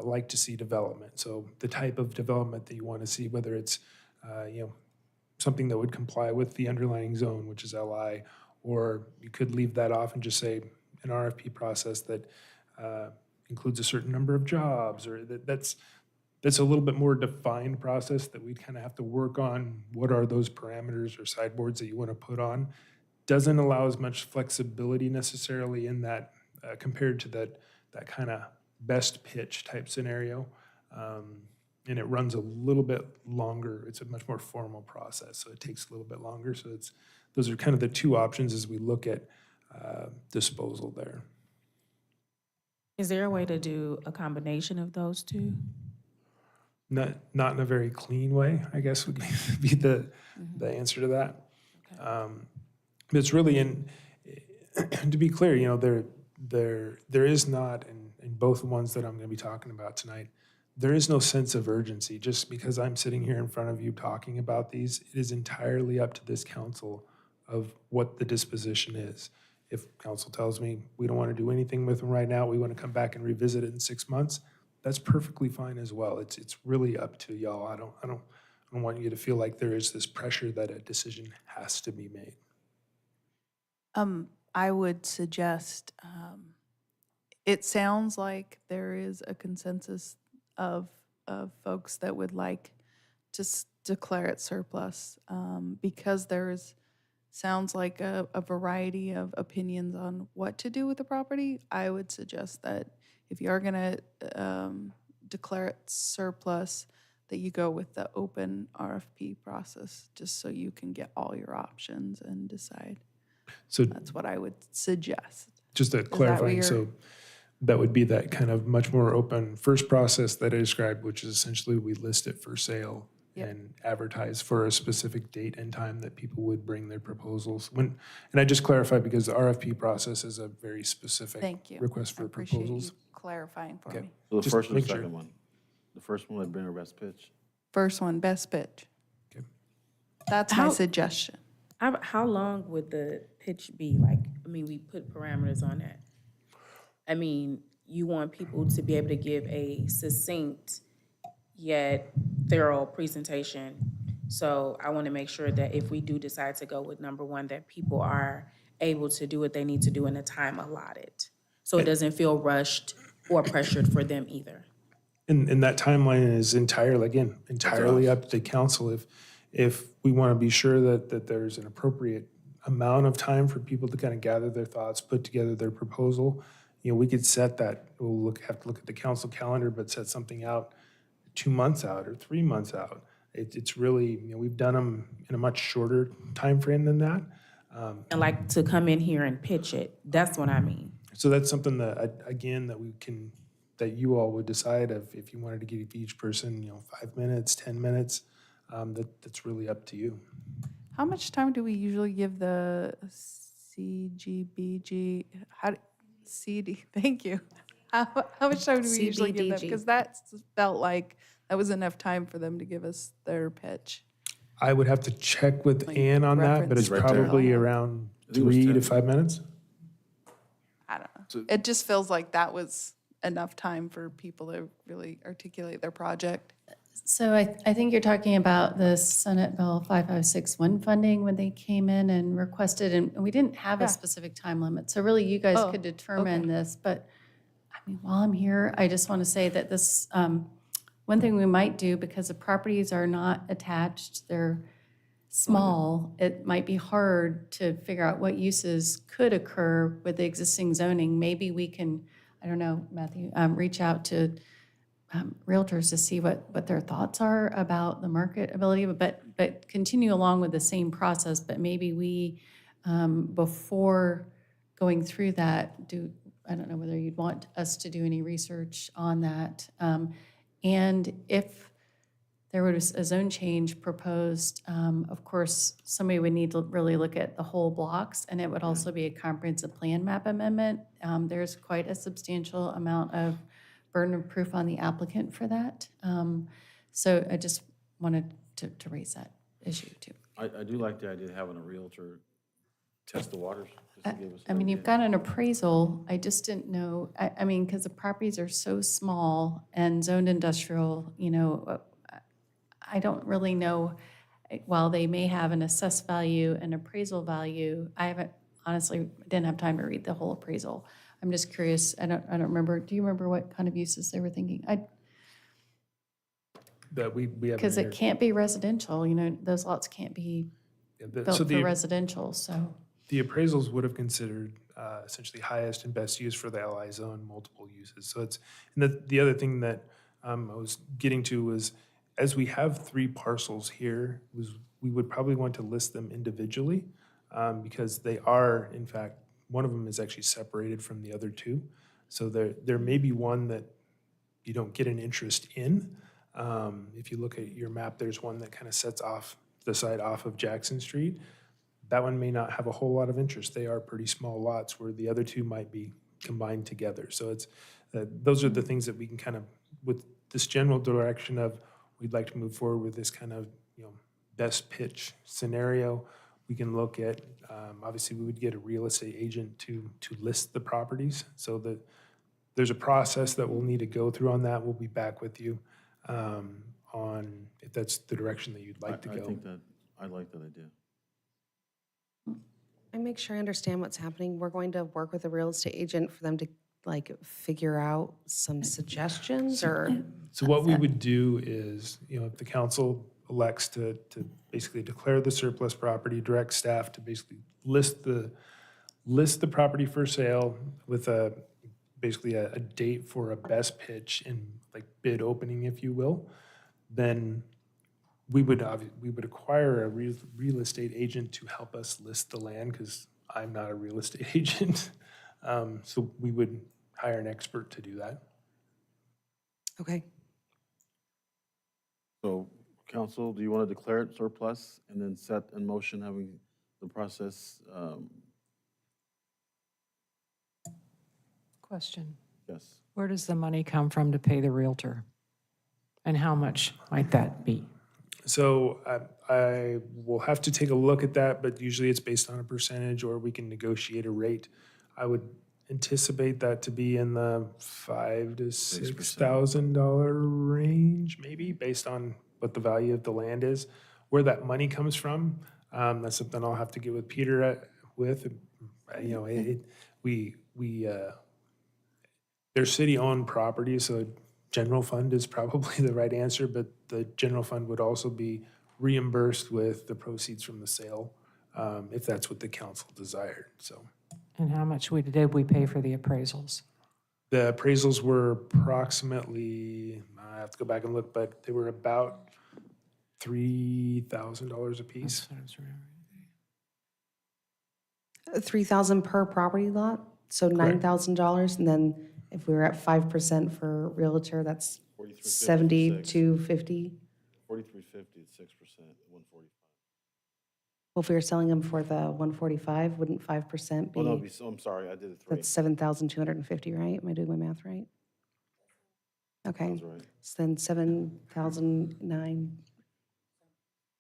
like to see development. So the type of development that you want to see, whether it's something that would comply with the underlying zone, which is LI, or you could leave that off and just say an RFP process that includes a certain number of jobs, or that's a little bit more defined process that we'd kind of have to work on. What are those parameters or sideboards that you want to put on? Doesn't allow as much flexibility necessarily in that compared to that kind of best pitch type scenario. And it runs a little bit longer. It's a much more formal process, so it takes a little bit longer. So those are kind of the two options as we look at disposal there. Is there a way to do a combination of those two? Not in a very clean way, I guess, would be the answer to that. Okay. But it's really to be clear, there is not in both ones that I'm going to be talking about tonight, there is no sense of urgency. Just because I'm sitting here in front of you talking about these, it is entirely up to this council of what the disposition is. If council tells me we don't want to do anything with them right now, we want to come back and revisit it in 6 months, that's perfectly fine as well. It's really up to y'all. I don't want you to feel like there is this pressure that a decision has to be made. I would suggest, it sounds like there is a consensus of folks that would like to declare it surplus, because sounds like a variety of opinions on what to do with the property. I would suggest that if you are gonna declare it surplus, that you go with the open RFP process, just so you can get all your options and decide. So That's what I would suggest. just to that clarify, what you're- so that would be that kind of much more open first process that I described, which is essentially we list it for sale Yep. and advertise for a specific date and time that people would bring their proposals. And I just clarify because the RFP process is a very specific Thank you. request I for appreciate proposals. you clarifying for Okay. me. So the Just first and the make sure. second one. The first one would bring a best pitch. First one, best pitch. Okay. That's my How- suggestion. How long would the pitch be? Like, I mean, we put parameters on that. I mean, you want people to be able to give a succinct yet thorough presentation. So I want to make sure that if we do decide to go with number one, that people are able to do what they need to do in the time allotted. So it doesn't feel rushed or pressured for them either. And that timeline is entirely up to council. If we want to be sure that there's an appropriate amount of time for people to kind of gather their thoughts, put together their proposal, we could set that, have to look at the council calendar, but set something out 2 months out or 3 months out. It's really, we've done them in a much shorter time frame than that. And like to come in here and pitch it, that's what I mean. So that's something that, again, that you all would decide if you wanted to give each person, 5 minutes, 10 minutes, that's really up to you. How much time do we usually give the CGBG, CD, thank you. How much time do we usually give them? CBDG. Because that felt like that was enough time for them to give us their pitch. I would have to check with Like Ann on that, but it's reference probably material. around I think it was 3 to 10. 5 minutes. I don't know. So- It just feels like that was enough time for people to really articulate their project. So I think you're talking about the Senate Bill 5561 funding when they came in and requested, and we didn't have Yeah. a specific time limit. So really, you guys Oh, could determine okay. this. But I mean, while I'm here, I just want to say that this, one thing we might do, because the properties are not attached, they're small, it might be hard to figure out what uses could occur with the existing zoning. Maybe we can, I don't know, Matthew, reach out to realtors to see what their thoughts are about the marketability, but continue along with the same process. But maybe we, before going through that, I don't know whether you'd want us to do any research on that. And if there was a zone change proposed, of course, somebody would need to really look at the whole blocks, and it would also be a comprehensive plan map amendment. There's quite a substantial amount of burden of proof on the applicant for that. So I just wanted to raise that issue too. I do like the idea of having a realtor test the waters. just to give us I an mean, idea. you've got an appraisal, I just didn't know, I mean, because the properties are so small and zoned industrial, I don't really know, while they may have an assessed value and appraisal value, I haven't, honestly, didn't have time to read the whole appraisal. I'm just curious, I don't remember, do you remember what kind of uses they were thinking? That we have. Because it can't be residential, those lots can't be built So for residential, so. the appraisals would have considered essentially highest and best use for the LI zone, multiple uses. So the other thing that I was getting to was, as we have 3 parcels here, we would probably want to list them individually because they are, in fact, one of them is actually separated from the other 2. So there may be one that you don't get an interest in. If you look at your map, there's one that kind of sets off the side off of Jackson Street. That one may not have a whole lot of interest. They are pretty small lots where the other 2 might be combined together. So it's those are the things that we can kind of, with this general direction of we'd like to move forward with this kind of best pitch scenario. we can look at, obviously, we would get a real estate agent to list the properties. So that there's a process that we'll need to go through on that. We'll be back with you on if that's the direction that you'd like to go. I like that idea. I make sure I understand what's happening. We're going to work with a real estate agent for them to like figure out some suggestions or? So what we would do is, if the council elects to basically declare the surplus property, direct staff to basically list the property for sale with basically a date for a best pitch and like bid opening, if you will, then we would acquire a real estate agent to help us list the land, because I'm not a real estate agent. So we would hire an expert to do that. Okay. So, council, do you want to declare it surplus and then set in motion having the process? Question. Yes. Where does the money come from to pay the realtor? And how much might that be? So I will have to take a look at that, but usually it's based on a percentage, or we can negotiate a rate. I would anticipate that to be in the $5,000 to $6,000 range, maybe, based on what the value of the land is. Where that money comes from, that's something I'll have to get with Peter with. They're city-owned properties, so general fund is probably the right answer, but the general fund would also be reimbursed with the proceeds from the sale, if that's what the council desired, so. And how much did we pay for the appraisals? The appraisals were approximately, I have to go back and look, but they were about $3,000 a piece. $3,000 per property lot, so $9,000, and then if we were at 5% for realtor, that's 7,250. 4,350 at 6%, 145. Well, if we were selling them for the 145, wouldn't 5% be? Oh, no, I'm sorry, I did it 3. That's 7,250, right? Am I doing my math right? Okay. Sounds right. So then 7,009.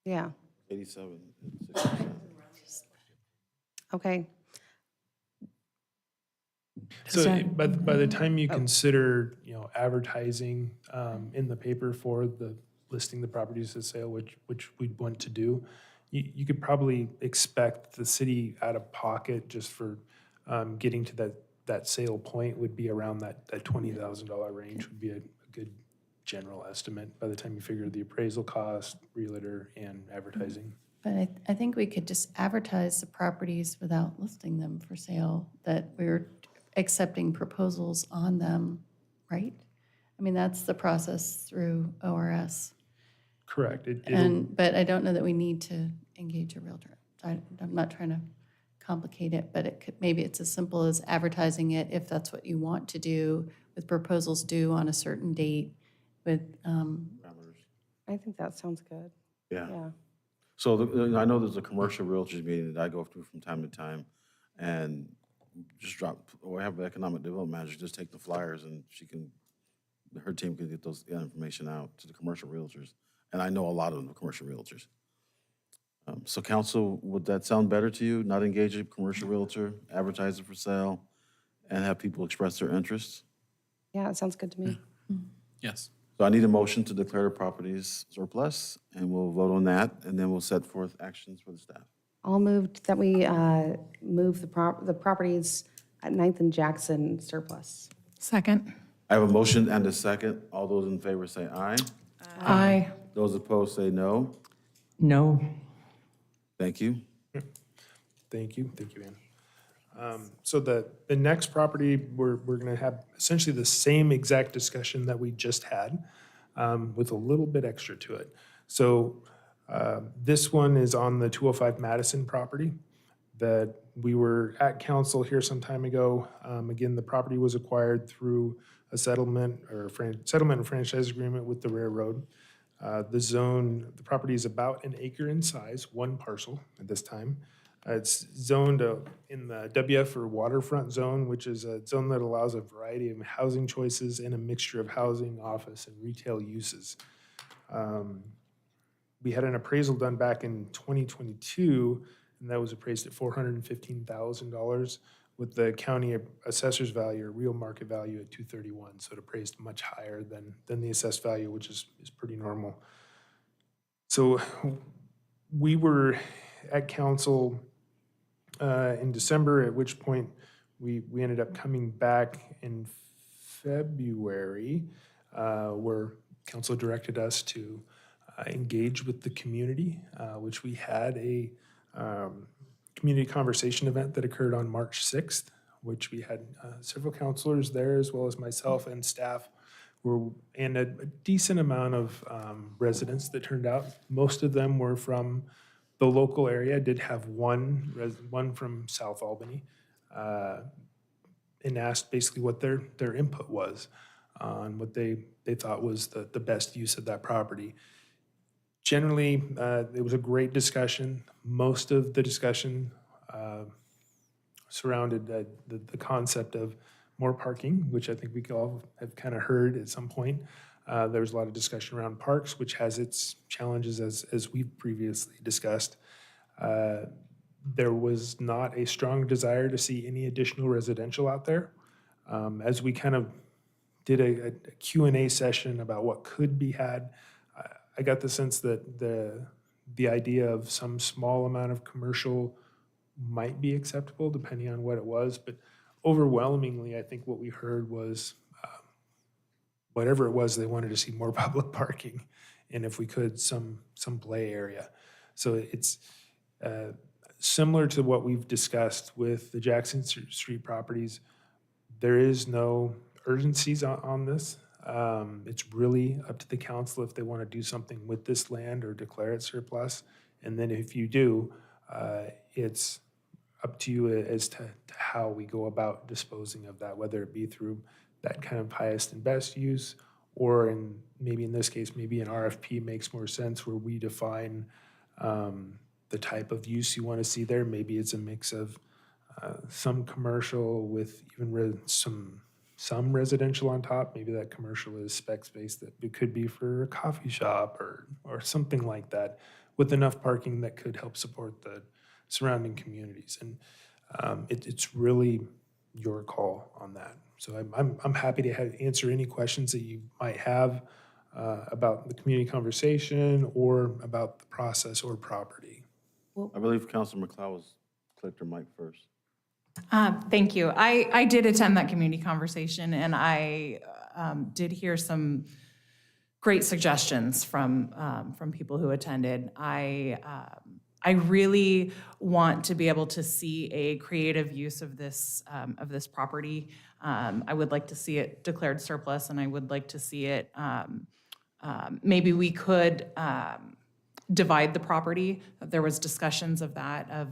Yeah. 87 at 6%. Okay. So by the time you consider, advertising in the paper for the listing the properties for sale, which we'd want to do, you could probably expect the city out of pocket just for getting to that sale point would be around that $20,000 range would be a good general estimate by the time you figure the appraisal cost, realtor, and advertising. But I think we could just advertise the properties without listing them for sale, that we're accepting proposals on them, right? I mean, that's the process through ORS. Correct. But I don't know that we need to engage a realtor. I'm not trying to complicate it, but maybe it's as simple as advertising it if that's what you want to do, with proposals due on a certain date with. I think that sounds good. Yeah. So I know there's a commercial realtors meeting that I go through from time to time, and just I have an economic development manager, just take the flyers and her team can get that information out to the commercial realtors. And I know a lot of the commercial realtors. So council, would that sound better to you? Not engage a commercial realtor, advertise it for sale, and have people express their interests? Yeah, it sounds good to me. Yes. So I need a motion to declare the properties surplus, and we'll vote on that, and then we'll set forth actions for the staff. I'll move that we move the properties at 9th and Jackson surplus. Second. I have a motion and a second. All those in favor say aye. Aye. Those opposed say no. No. Thank you. Thank you, Ann. So the next property, we're going to have essentially the same exact discussion that we just had, with a little bit extra to it. So this one is on the 205 Madison property that we were at council here some time ago. Again, the property was acquired through a settlement and franchise agreement with the railroad. The property is about an acre in size, one parcel at this time. It's zoned in the WF or waterfront zone, which is a zone that allows a variety of housing choices and a mixture of housing, office, and retail uses. We had an appraisal done back in 2022, and that was appraised at $415,000 with the county assessor's value or real market value at $231. So it appraised much higher than the assessed value, which is pretty normal. So we were at council in December, at which point we ended up coming back in February, where council directed us to engage with the community, which we had a community conversation event that occurred on March 6th, which we had several counselors there, as well as myself and staff, and a decent amount of residents that turned out. Most of them were from the local area. Did have one from South Albany, and asked basically what their input was on what they thought was the best use of that property. Generally, it was a great discussion. Most of the discussion surrounded the concept of more parking, which I think we all have kind of heard at some point. There was a lot of discussion around parks, which has its challenges as we've previously discussed. There was not a strong desire to see any additional residential out there. As we kind of did a Q&A session about what could be had, I got the sense that the idea of some small amount of commercial might be acceptable depending on what it was, but overwhelmingly, I think what we heard was whatever it was, they wanted to see more public parking, and if we could, some play area. So it's similar to what we've discussed with the Jackson Street properties. There is no urgencies on this. It's really up to the council if they want to do something with this land or declare it surplus. And then if you do, it's up to you as to how we go about disposing of that, whether it be through that kind of highest and best use, or maybe in this case, maybe an RFP makes more sense where we define the type of use you want to see there. Maybe it's a mix of some commercial with even some residential on top. Maybe that commercial is spec space that it could be for a coffee shop or something like that, with enough parking that could help support the surrounding communities. And it's really your call on that. So I'm happy to answer any questions that you might have about the community conversation or about the process or property. I believe Councilor McLeod was clicked her mic first. Thank you. I did attend that community conversation, and I did hear some great suggestions from people who attended. I really want to be able to see a creative use of this property. I would like to see it declared surplus, and I would like to see it. Maybe we could divide the property. There was discussions of that, of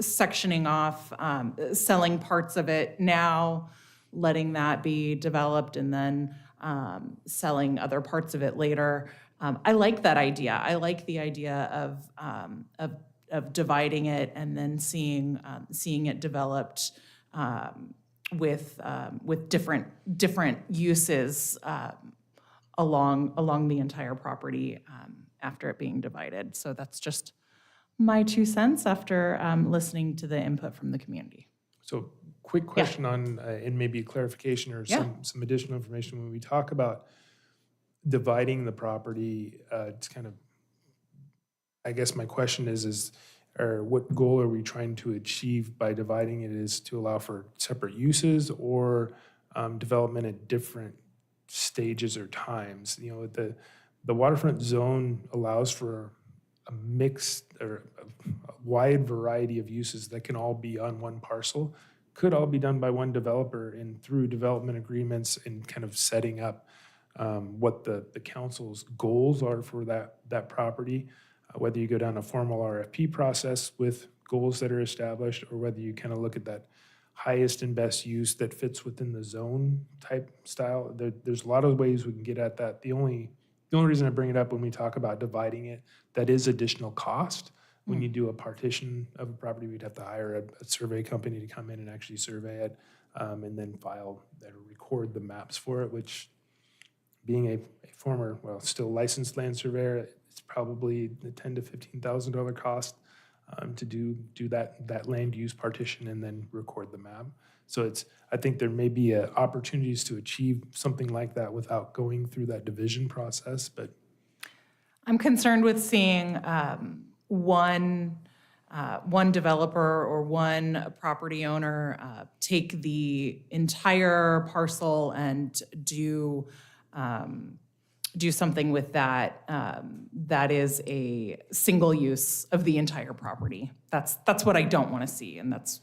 sectioning off, selling parts of it now, letting that be developed, and then selling other parts of it later. I like that idea. I like the idea of dividing it and then seeing it developed with different uses along the entire property after it being divided. So that's just my 2 cents after listening to the input from the community. So quick question on, and maybe a clarification or some additional information. When we talk about dividing the property, it's kind of, I guess my question is or what goal are we trying to achieve by dividing it? Is to allow for separate uses or development at different stages or times? You know, the waterfront zone allows for a mixed or a wide variety of uses that can all be on one parcel, could all be done by one developer and through development agreements and kind of setting up what the council's goals are for that property, whether you go down a formal RFP process with goals that are established, or whether you kind of look at that highest and best use that fits within the zone type style. There's a lot of ways we can get at that. The only reason I bring it up when we talk about dividing it, that is additional cost. When you do a partition of a property, we'd have to hire a survey company to come in and actually survey it, and then file or record the maps for it, which being a former, well, still licensed land surveyor, it's probably the $10,000 to $15,000 cost. to do that land use partition and then record the map. So I think there may be opportunities to achieve something like that without going through that division process, but I'm concerned with seeing one developer or one property owner take the entire parcel and do something with that that is a single use of the entire property. That's what I don't want to see, and that's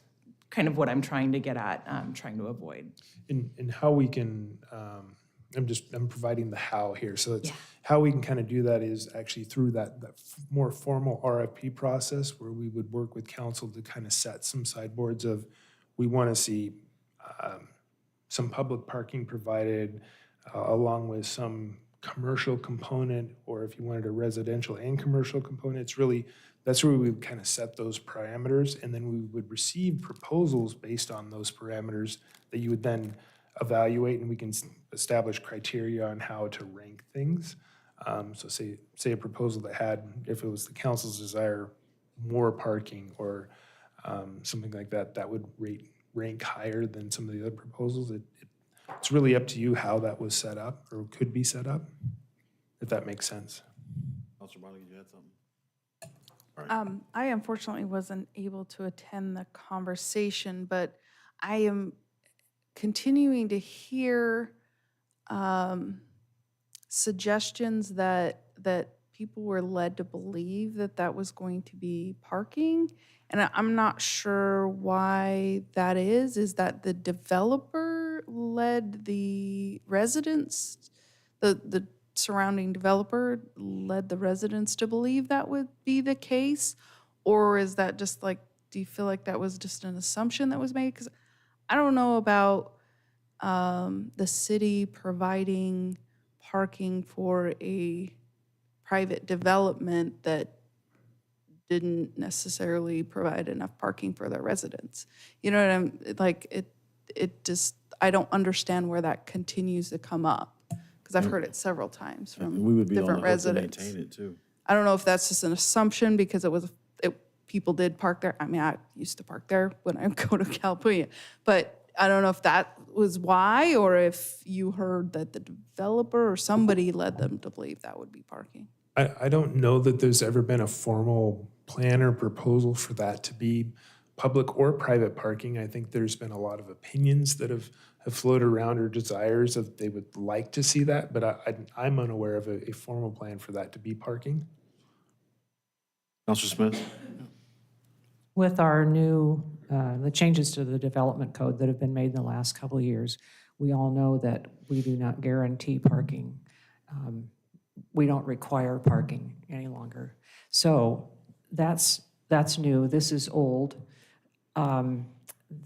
kind of what I'm trying to get at, trying to avoid. in how we can, I'm providing the how here. So it's how we can kind of do that is actually through that more formal RFP process where we would work with council to kind of set some sideboards of, we want to see some public parking provided along with some commercial component, or if you wanted a residential and commercial component, that's where we would kind of set those parameters, and then we would receive proposals based on those parameters that you would then evaluate, and we can establish criteria on how to rank things. So say a proposal that had, if it was the council's desire, more parking or something like that, that would rank higher than some of the other proposals. It's really up to you how that was set up or could be set up, if that makes sense. Councilor Bartley, you had something? I unfortunately wasn't able to attend the conversation, but I am continuing to hear suggestions that people were led to believe that was going to be parking. And I'm not sure why that is. Is that the developer led the residents, the surrounding developer led the residents to believe that would be the case? Or is that just like, do you feel like that was just an assumption that was made? Because I don't know about the city providing parking for a private development that didn't necessarily provide enough parking for their residents. You know what I'm, like, it just, I don't understand where that continues to come up, because I've heard it several times And from we would be on different the hook to residents. maintain it too. I don't know if that's just an assumption because people did park there. I mean, I used to park there when I go to California, but I don't know if that was why, or if you heard that the developer or somebody led them to believe that would be parking. I don't know that there's ever been a formal plan or proposal for that to be public or private parking. I think there's been a lot of opinions that have floated around, or desires of they would like to see that, but I'm unaware of a formal plan for that to be parking. Councilor Smith? With our new, the changes to the development code that have been made in the last couple of years, we all know that we do not guarantee parking. We don't require parking any longer. So that's new. This is old.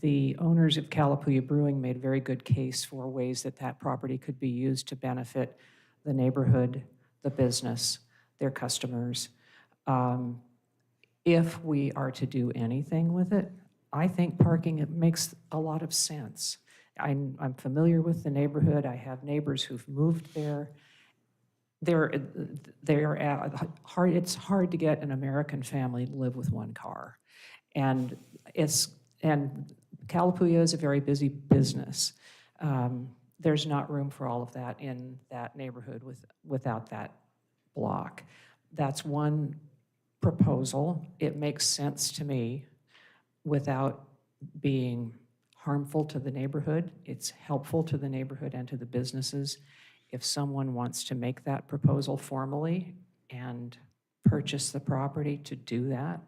The owners of Calapooya Brewing made a very good case for ways that property could be used to benefit the neighborhood, the business, their customers. If we are to do anything with it, I think parking, it makes a lot of sense. I'm familiar with the neighborhood. I have neighbors who've moved there. It's hard to get an American family to live with one car. And Calapooya is a very busy business. There's not room for all of that in that neighborhood without that block. That's one proposal. It makes sense to me without being harmful to the neighborhood. It's helpful to the neighborhood and to the businesses. If someone wants to make that proposal formally and purchase the property to do that,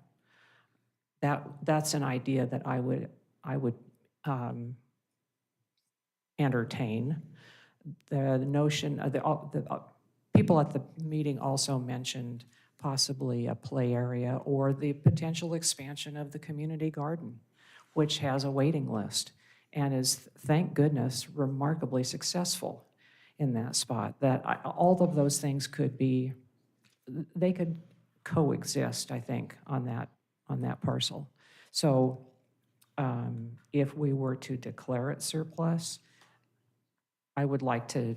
that's an idea that I would entertain. The notion of the people at the meeting also mentioned possibly a play area or the potential expansion of the community garden, which has a waiting list and is, thank goodness, remarkably successful in that spot. That all of those things they could coexist, I think, on that parcel. So if we were to declare it surplus, I would like to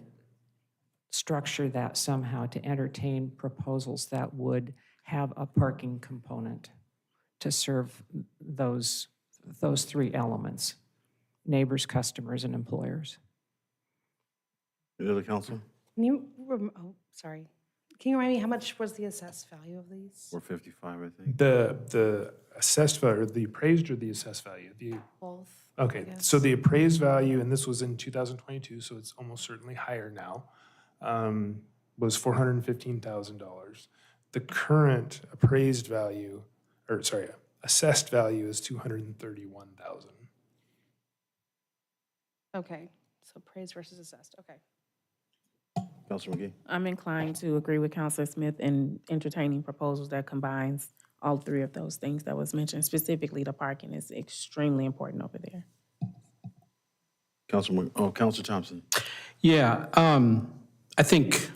structure that somehow to entertain proposals that would have a parking component to serve those three elements: neighbors, customers, and employers. Any other council? Can you, sorry. Can you remind me, how much was the assessed value of these? 455, I think. The assessed value, the appraised or the assessed value? Both. Okay, I so guess. the appraised value, and this was in 2022, so it's almost certainly higher now, was $415,000. The current appraised value, or sorry, assessed value is $231,000. Okay, so praise versus assessed, okay. Councilor McGee? I'm inclined to agree with Councilor Smith in entertaining proposals that combines all three of those things that was mentioned. Specifically, the parking is extremely important over there. Councilor Thompson. Yeah, I think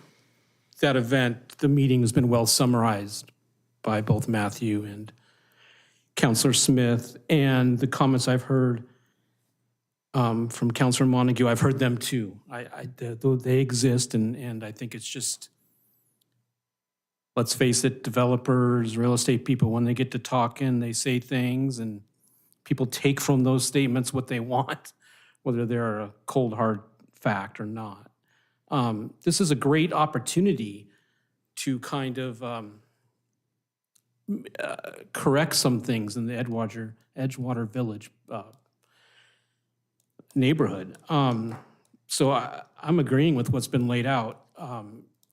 that event, the meeting has been well summarized by both Matthew and Councilor Smith, and the comments I've heard from Councilor Montague, I've heard them too. They exist, and I think it's just, let's face it, developers, real estate people, when they get to talking, they say things, and people take from those statements what they want, whether they're a cold, hard fact or not. This is a great opportunity to kind of correct some things in the Edgewater Village neighborhood. So I'm agreeing with what's been laid out.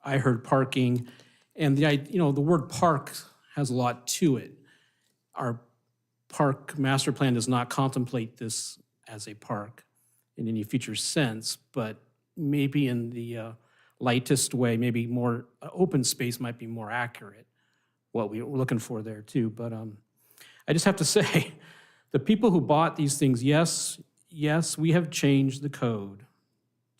I heard parking, and the word park has a lot to it. Our park master plan does not contemplate this as a park in any future sense, but maybe in the lightest way, maybe more open space might be more accurate, what we're looking for there too. But I just have to say, the people who bought these things, yes, we have changed the code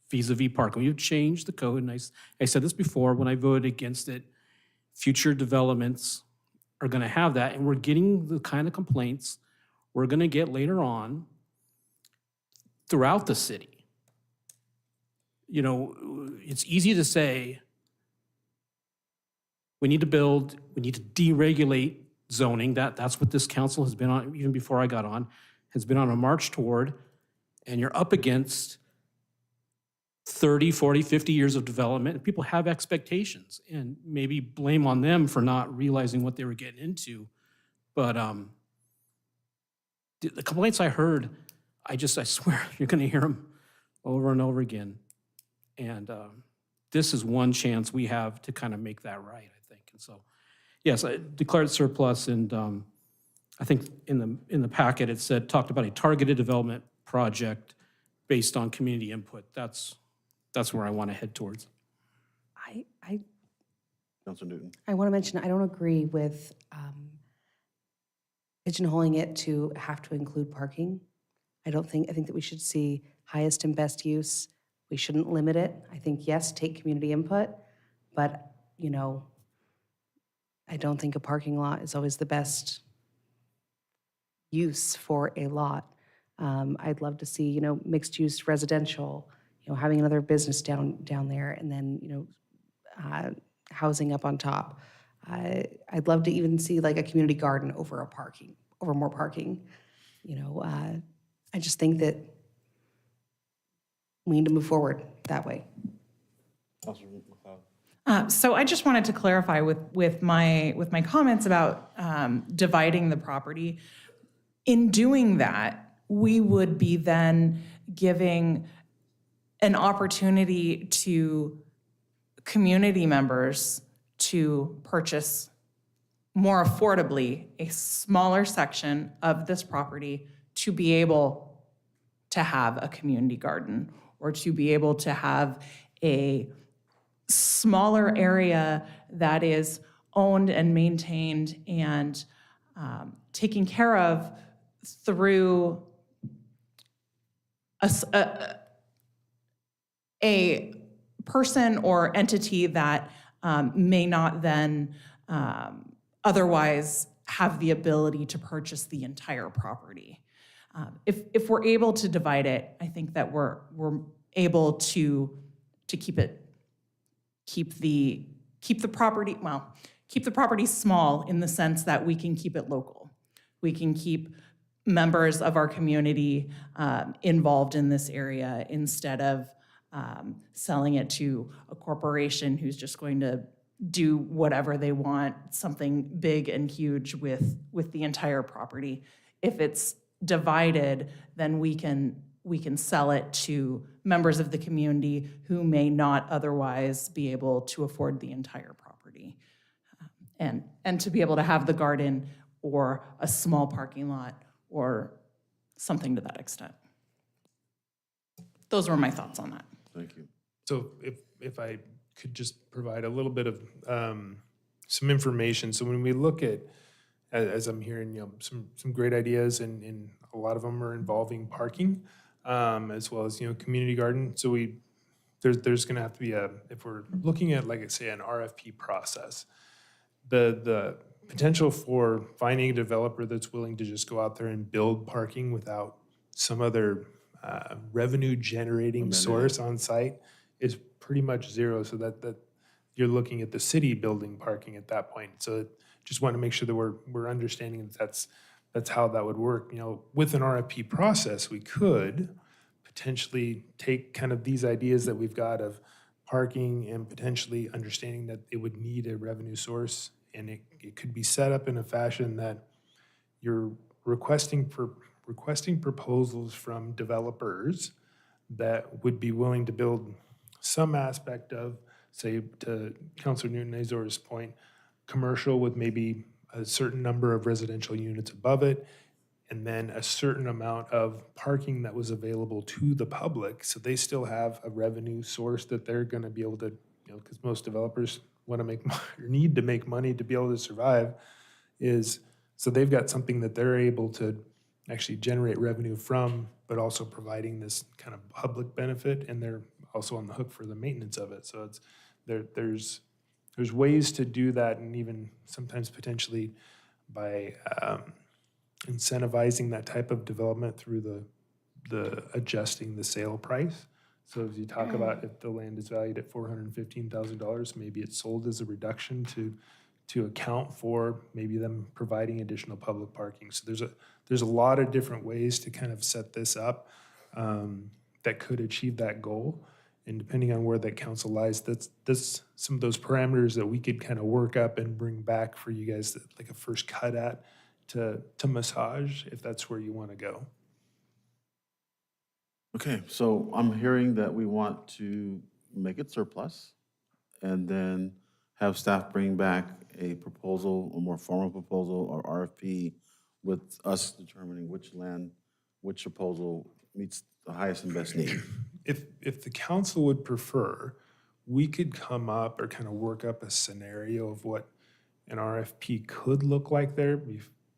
vis-a-vis parking. We have changed the code, and I said this before when I voted against it. Future developments are gonna have that, and we're getting the kind of complaints we're gonna get later on throughout the city. You know, it's easy to say, we need to build, we need to deregulate zoning. That's what this council has been on, even before I got on, has been on a march toward, and you're up against 30, 40, 50 years of development, and people have expectations, and maybe blame on them for not realizing what they were getting into. But the complaints I heard, I swear, you're gonna hear them over and over again. And this is one chance we have to kind of make that right, I think. And so, yes, I declared surplus, and I think in the packet it said, talked about a targeted development project based on community input. That's where I want to head towards. Councilor Newton. I want to mention, I don't agree with pigeonholing it to have to include parking. I think that we should see highest and best use. We shouldn't limit it. I think, yes, take community input, but, I don't think a parking lot is always the best use for a lot. I'd love to see, mixed-use residential, having another business down there, and then, housing up on top. I'd love to even see like a community garden over more parking. I just think that we need to move forward that way. So I just wanted to clarify with my comments about dividing the property. In doing that, we would be then giving an opportunity to community members to purchase more affordably a smaller section of this property to be able to have a community garden, or to be able to have a smaller area that is owned and maintained and taken care of through a person or entity that may not then otherwise have the ability to purchase the entire property. If we're able to divide it, I think that we're able to keep the property small in the sense that we can keep it local. we can keep members of our community involved in this area instead of selling it to a corporation who's just going to do whatever they want, something big and huge with the entire property. If it's divided, then we can sell it to members of the community who may not otherwise be able to afford the entire property. And to be able to have the garden or a small parking lot or something to that extent. Those were my thoughts on that. Thank you. So if I could just provide a little bit of some information. So when we look at, as I'm hearing, some great ideas, and a lot of them are involving parking, as well as, community garden. So there's going to have to be if we're looking at, like I say, an RFP process, the potential for finding a developer that's willing to just go out there and build parking without some other revenue generating source on site is pretty much zero. So that you're looking at the city building parking at that point. So just want to make sure that we're understanding that's how that would work. With an RFP process, we could potentially take kind of these ideas that we've got of parking and potentially understanding that it would need a revenue source, and it could be set up in a fashion that you're requesting proposals from developers that would be willing to build some aspect of, say, to Councilor Newton-Azor's point, commercial with maybe a certain number of residential units above it, and then a certain amount of parking that was available to the public. So they still have a revenue source that they're going to be able to, because most developers want to make or need to make money to be able to survive, so they've got something that they're able to actually generate revenue from, but also providing this kind of public benefit, and they're also on the hook for the maintenance of it. So there's ways to do that, and even sometimes potentially by incentivizing that type of development through the adjusting the sale price. So as you talk about, if the land is valued at $415,000, maybe it's sold as a reduction to account for maybe them providing additional public parking. So there's a lot of different ways to kind of set this up that could achieve that goal. And depending on where that council lies, that's some of those parameters that we could kind of work up and bring back for you guys, like a first cut at to massage, if that's where you want to go. Okay, so I'm hearing that we want to make it surplus and then have staff bring back a proposal, a more formal proposal or RFP with us determining which proposal meets the highest and best need. If the council would prefer, we could come up or kind of work up a scenario of what an RFP could look like there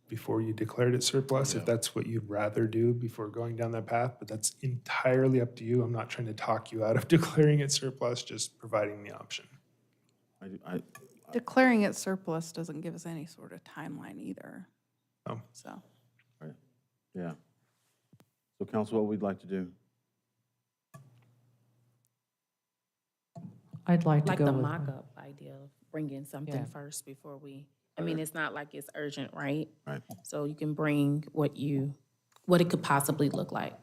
before you declared it surplus, if that's what you'd rather do before going down that path, but that's entirely up to you. I'm not trying to talk you out of declaring it surplus, just providing the option. Declaring it surplus doesn't give us any sort of timeline either. Oh. So. Right, yeah. So council, what we'd like to do? I'd like to Like go the with. mock-up idea of bringing something first before we, I mean, it's not like it's urgent, right? Right. So you can bring what it could possibly look like.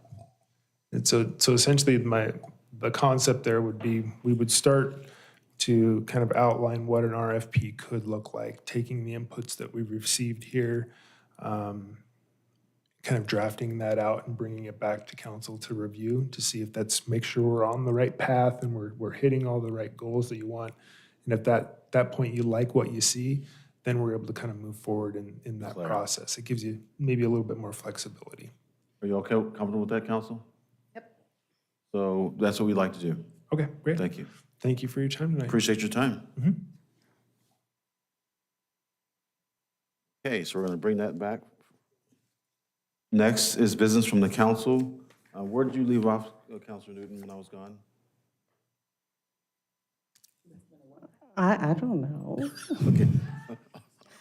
And so essentially the concept there would be, we would start to kind of outline what an RFP could look like, taking the inputs that we've received here, kind of drafting that out and bringing it back to council to review to see if make sure we're on the right path and we're hitting all the right goals that you want. And if that point you like what you see, then we're able to kind of move forward in that process. It gives you maybe a little bit more flexibility. Are you okay, comfortable with that, council? Yep. So that's what we'd like to do. Okay, great. Thank you. Thank you for your time tonight. Appreciate your time. Mm-hmm. Okay, so we're going to bring that back. Next is business from the council. Where did you leave off, Councilor Newton, when I was gone? I don't know. Okay.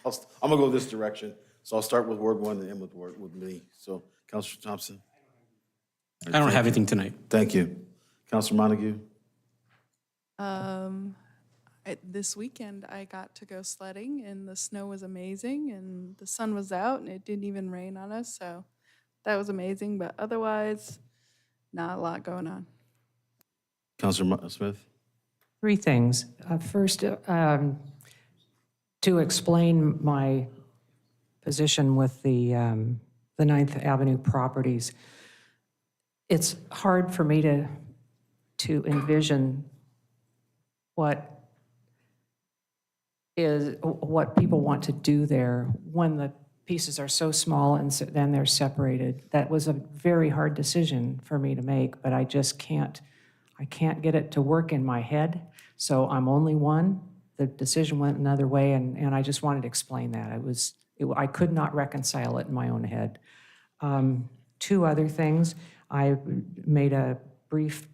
I'm going to go this direction. So I'll start with Ward 1 and end with me. So, Councilor Thompson. I don't have anything tonight. Thank you. Councilor Montague. This weekend, I got to go sledding, and the snow was amazing, and the sun was out, and it didn't even rain on us, so that was amazing. But otherwise, not a lot going on. Counselor Smith? Three things. First, to explain my position with the Ninth Avenue properties, it's hard for me to envision what people want to do there when the pieces are so small and then they're separated. That was a very hard decision for me to make, but I just can't get it to work in my head. So I'm only one. The decision went another way, and I just wanted to explain that. I could not reconcile it in my own head. Two other things. I made a brief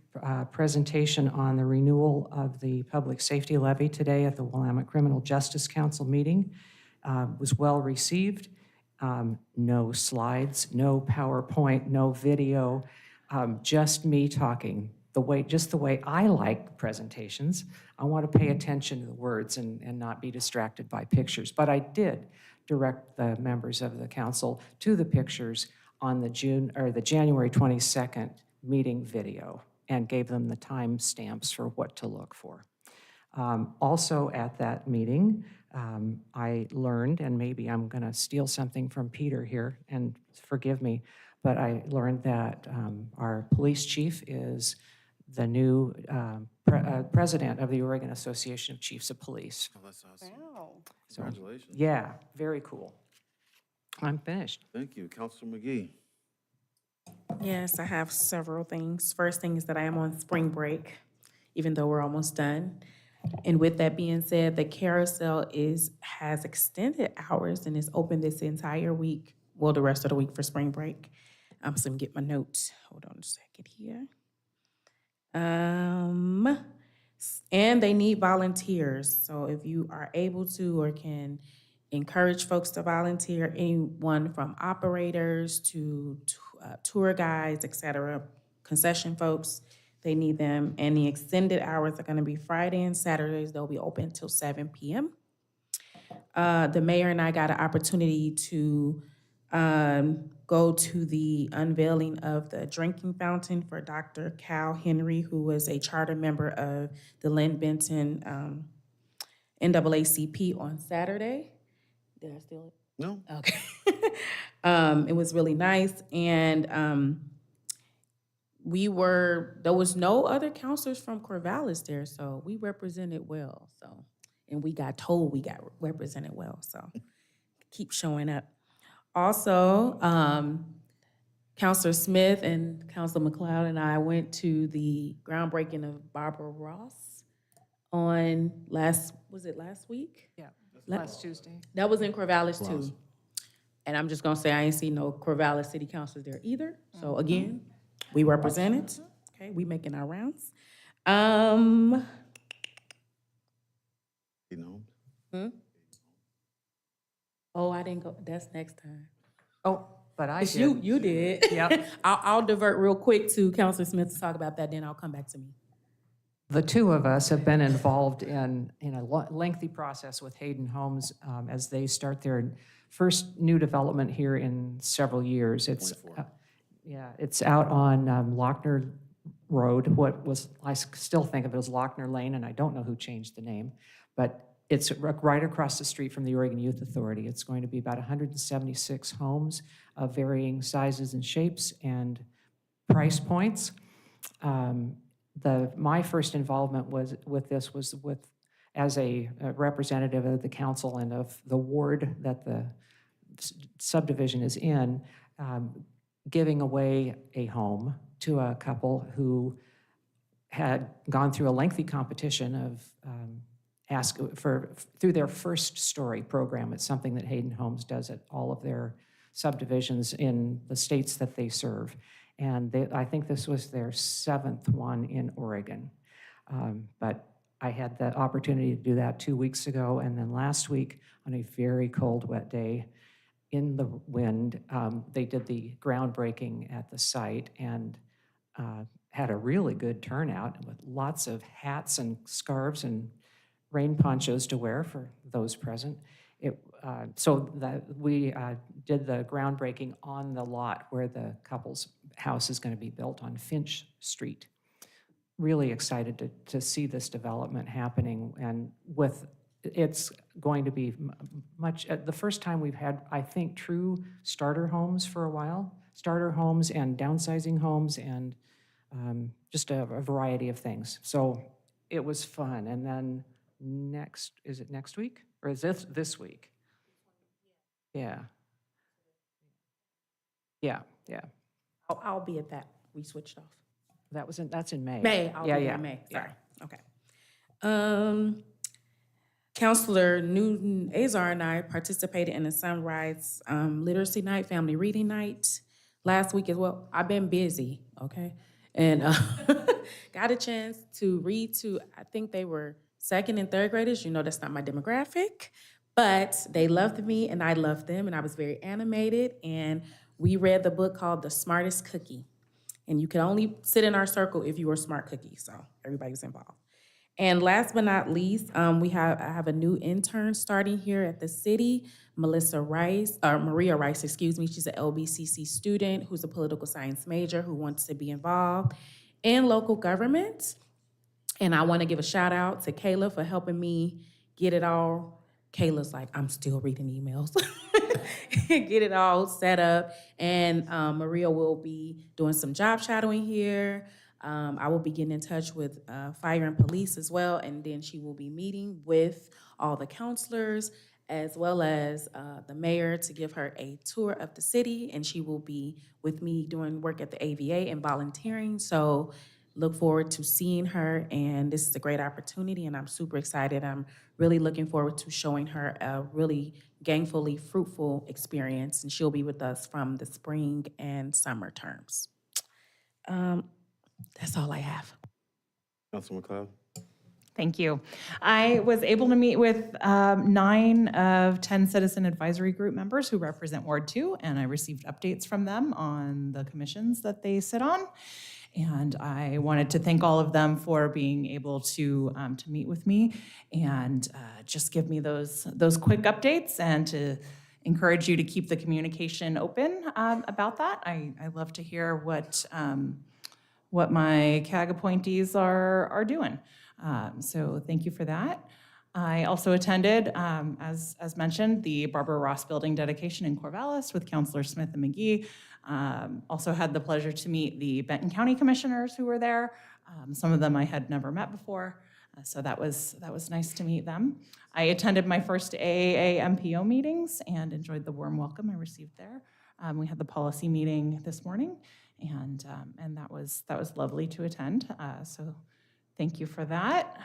presentation on the renewal of the public safety levy today at the Willamette Criminal Justice Council meeting. Was well received. No slides, no PowerPoint, no video, just me talking just the way I like presentations. I want to pay attention to the words and not be distracted by pictures. But I did direct the members of the council to the pictures on the January 22nd meeting video and gave them the time stamps for what to look for. Also at that meeting, I learned, and maybe I'm going to steal something from Peter here, and forgive me, but I learned that our police chief is the new president of the Oregon Association of Chiefs of Police. Oh, that's awesome. Wow. So, Congratulations. yeah, very cool. I'm finished. Thank you. Counselor McGee? Yes, I have several things. First thing is that I am on spring break, even though we're almost done. And with that being said, the carousel has extended hours and is open this entire week, well, the rest of the week for spring break. I'm just gonna get my notes. Hold on a second here. And they need volunteers. So if you are able to or can encourage folks to volunteer, anyone from operators to tour guides, et cetera, concession folks, they need them. And the extended hours are gonna be Friday and Saturdays. They'll be open until 7 p.m. The mayor and I got an opportunity to go to the unveiling of the drinking fountain for Dr. Cal Henry, who was a charter member of the Lynn Benton NAACP on Saturday. Did I steal it? No. Okay. It was really nice, and there was no other counselors from Corvallis there, so we represented well. So, and we got told we got represented well. So, keep showing up. Also, Counselor Smith and Counselor McLeod and I went to the groundbreaking of Barbara Ross on last week? Yeah, last Tuesday. That was in Corvallis too. And I'm just gonna say, I ain't see no Corvallis city councilors there either. So again, we represented, okay, we making our rounds. You know? Oh, I didn't go, that's next time. Oh, but I It's did. you did. Yep. I'll divert real quick to Counselor Smith to talk about that, then I'll come back to me. The two of us have been involved in a lengthy process with Hayden Homes as they start their first new development here in several years. It's it's out on Lochner Road. I still think of it as Lochner Lane, and I don't know who changed the name, but it's right across the street from the Oregon Youth Authority. It's going to be about 176 homes of varying sizes and shapes and price points. My first involvement was as a representative of the council and of the ward that the subdivision is in, giving away a home to a couple who had gone through a lengthy competition of through their first story program. It's something that Hayden Homes does at all of their subdivisions in the states that they serve. And I think this was their 7th one in Oregon. But I had the opportunity to do that 2 weeks ago, and then last week on a very cold, wet day in the wind, they did the groundbreaking at the site and had a really good turnout with lots of hats and scarves and rain ponchos to wear for those present. So that we did the groundbreaking on the lot where the couple's house is going to be built on Finch Street. Really excited to see this development happening, and it's going to be much, the first time we've had, I think, true starter homes for a while, starter homes and downsizing homes and just a variety of things. So it was fun. And then is it next week? Or is this week? Yeah. Yeah, yeah. I'll be at that. We switched off. That's in May. May, I'll Yeah, be there yeah, in May, yeah. sorry, okay. Counselor Newton Azar and I participated in the Sunrise Literacy Night, Family Reading Night last week as well. I've been busy, okay? And got a chance to read to, I think they were second and third graders. You know, that's not my demographic, but they loved me and I loved them, and I was very animated. And we read the book called The Smartest Cookie. And you could only sit in our circle if you were a smart cookie, so everybody was involved. And last but not least, I have a new intern starting here at the city, Maria Rice, excuse me. She's an LBCC student who's a political science major who wants to be involved in local government. And I want to give a shout out to Kayla for helping me get it all. Kayla's like, I'm still reading emails. Get it all set up. And Maria will be doing some job shadowing here. I will be getting in touch with fire and police as well, and then she will be meeting with all the counselors as well as the mayor to give her a tour of the city, and she will be with me doing work at the AVA and volunteering. So look forward to seeing her, and this is a great opportunity, and I'm super excited. I'm really looking forward to showing her a really gainfully fruitful experience, and she'll be with us from the spring and summer terms. That's all I have. Councilman McLeod? Thank you. I was able to meet with 9 of 10 citizen advisory group members who represent Ward 2, and I received updates from them on the commissions that they sit on. And I wanted to thank all of them for being able to meet with me and just give me those quick updates and to encourage you to keep the communication open about that. I love to hear what my CAG appointees are doing. So thank you for that. I also attended, as mentioned, the Barbara Ross Building dedication in Corvallis with Councilor Smith and McGee. Also had the pleasure to meet the Benton County Commissioners who were there. Some of them I had never met before, so that was nice to meet them. I attended my first AAA MPO meetings and enjoyed the warm welcome I received there. We had the policy meeting this morning, and that was lovely to attend. So thank you for that.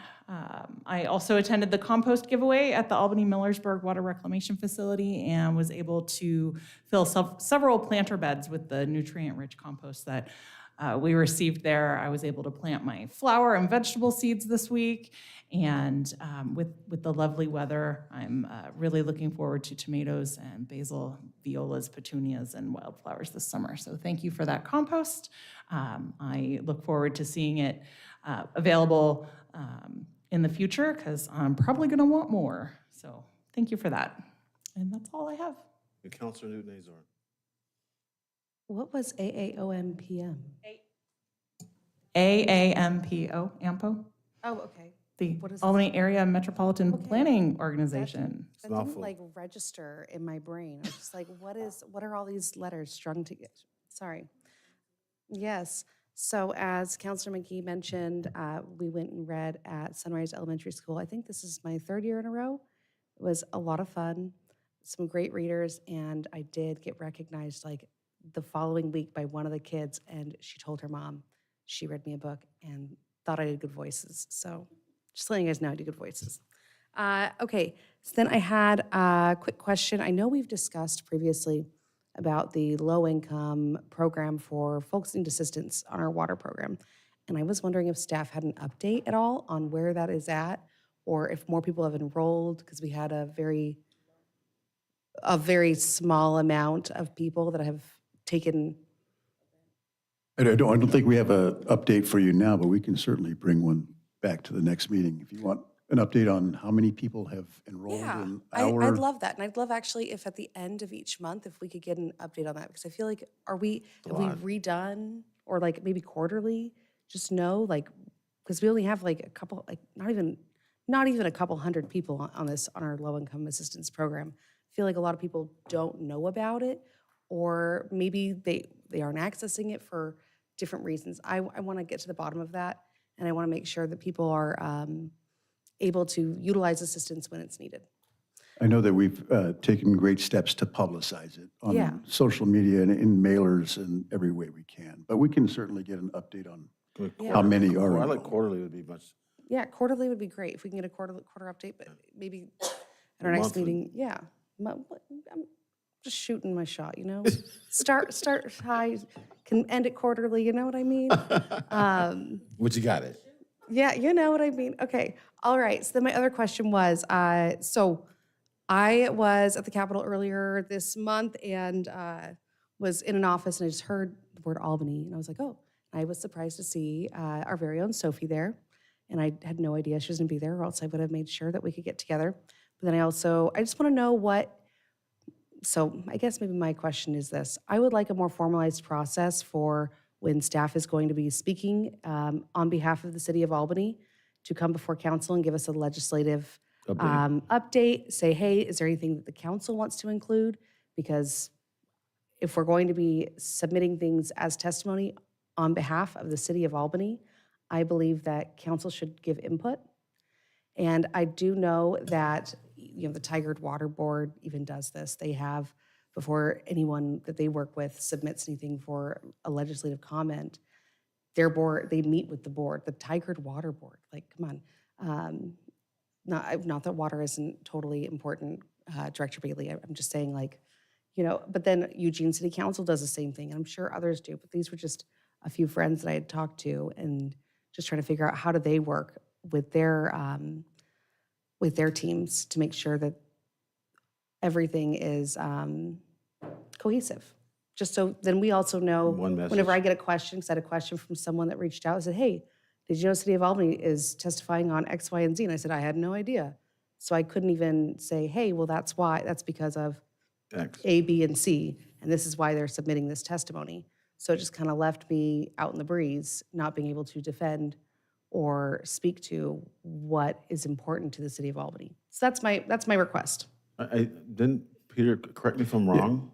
I also attended the compost giveaway at the Albany Millersburg Water Reclamation Facility and was able to fill several planter beds with the nutrient-rich compost that we received there. I was able to plant my flower and vegetable seeds this week, and with the lovely weather, I'm really looking forward to tomatoes and basil, violas, petunias, and wildflowers this summer. So thank you for that compost. I look forward to seeing it available in the future because I'm probably going to want more. So thank you for that. And that's all I have. And Councilor Newton Azar? What was AAOMPM? AAMPO, AMPO, Oh, okay. the What is Albany Area Metropolitan Okay. Planning Organization. That didn't like register in my brain. I was just like, what are all these letters strung together? Sorry. Yes. So as Councilor McGee mentioned, we went and read at Sunrise Elementary School. I think this is my 3rd year in a row. It was a lot of fun, some great readers, and I did get recognized like the following week by one of the kids, and she told her mom she read me a book and thought I did good voices. So just letting you guys know I do good voices. Okay, so then I had a quick question. I know we've discussed previously about the low-income program for folks in need assistance on our water program. And I was wondering if staff had an update at all on where that is at, or if more people have enrolled, because we had a very small amount of people that have taken. I don't think we have an update for you now, but we can certainly bring one back to the next meeting if you want an update on how many people have enrolled Yeah, in I'd our? love that. And I'd love actually if at the end of each month, if we could get an update on that, because I feel like, have we redone, or like maybe quarterly? Just know, like, because we only have like a couple, like not even a couple hundred people on this, on our low-income assistance program. I feel like a lot of people don't know about it, or maybe they aren't accessing it for different reasons. I want to get to the bottom of that, and I want to make sure that people are able to utilize assistance when it's needed. I know that we've taken great steps to publicize it Yeah. on social media and in mailers and every way we can. But we can certainly get an update on how many are I like enrolled. quarterly would be much. Yeah, quarterly would be great if we can get a quarter update, but maybe at our next Monthly. meeting, yeah. I'm just shooting my shot, you know? Start high, can end it quarterly, you know what I mean? But you got it. Yeah, you know what I mean. Okay, all right. So then my other question was, so I was at the Capitol earlier this month and was in an office, and I just heard the word Albany, and I was like, oh. I was surprised to see our very own Sophie there, and I had no idea she was going to be there, or else I would have made sure that we could get together. But then I just want to know so I guess maybe my question is this. I would like a more formalized process for when staff is going to be speaking on behalf of the city of Albany to come before council and give us a legislative update, say, hey, is there anything that the council wants to include? Because if we're going to be submitting things as testimony on behalf of the city of Albany, I believe that council should give input. And I do know that, the Tigard Water Board even does this. They have, before anyone that they work with submits anything for a legislative comment, their board, they meet with the board, the Tigard Water Board. Like, come on. Not that water isn't totally important, Director Bailey. I'm just saying, like, but then Eugene City Council does the same thing, and I'm sure others do. But these were just a few friends that I had talked to, and just trying to figure out how do they work with their teams to make sure that everything is cohesive. Just so then we also know, One message. whenever I get a question, because I had a question from someone that reached out and said, hey, did you know City of Albany is testifying on X, Y, and Z? And I said, I had no idea. So I couldn't even say, hey, well, that's why, that's because of X. A, B, and C, and this is why they're submitting this testimony. So it just kind of left me out in the breeze, not being able to defend or speak to what is important to the city of Albany. So that's my request. I didn't, Peter, correct me if I'm wrong.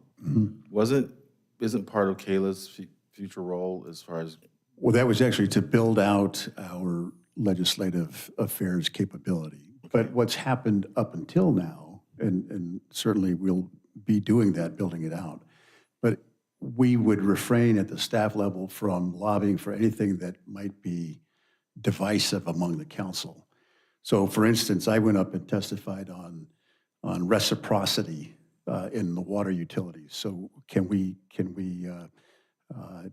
Isn't part of Kayla's future role as far as? Well, that was actually to build out our legislative affairs capability. But what's happened up until now, and certainly we'll be doing that, building it out, but we would refrain at the staff level from lobbying for anything that might be divisive among the council. So for instance, I went up and testified on reciprocity in the water utilities. So can we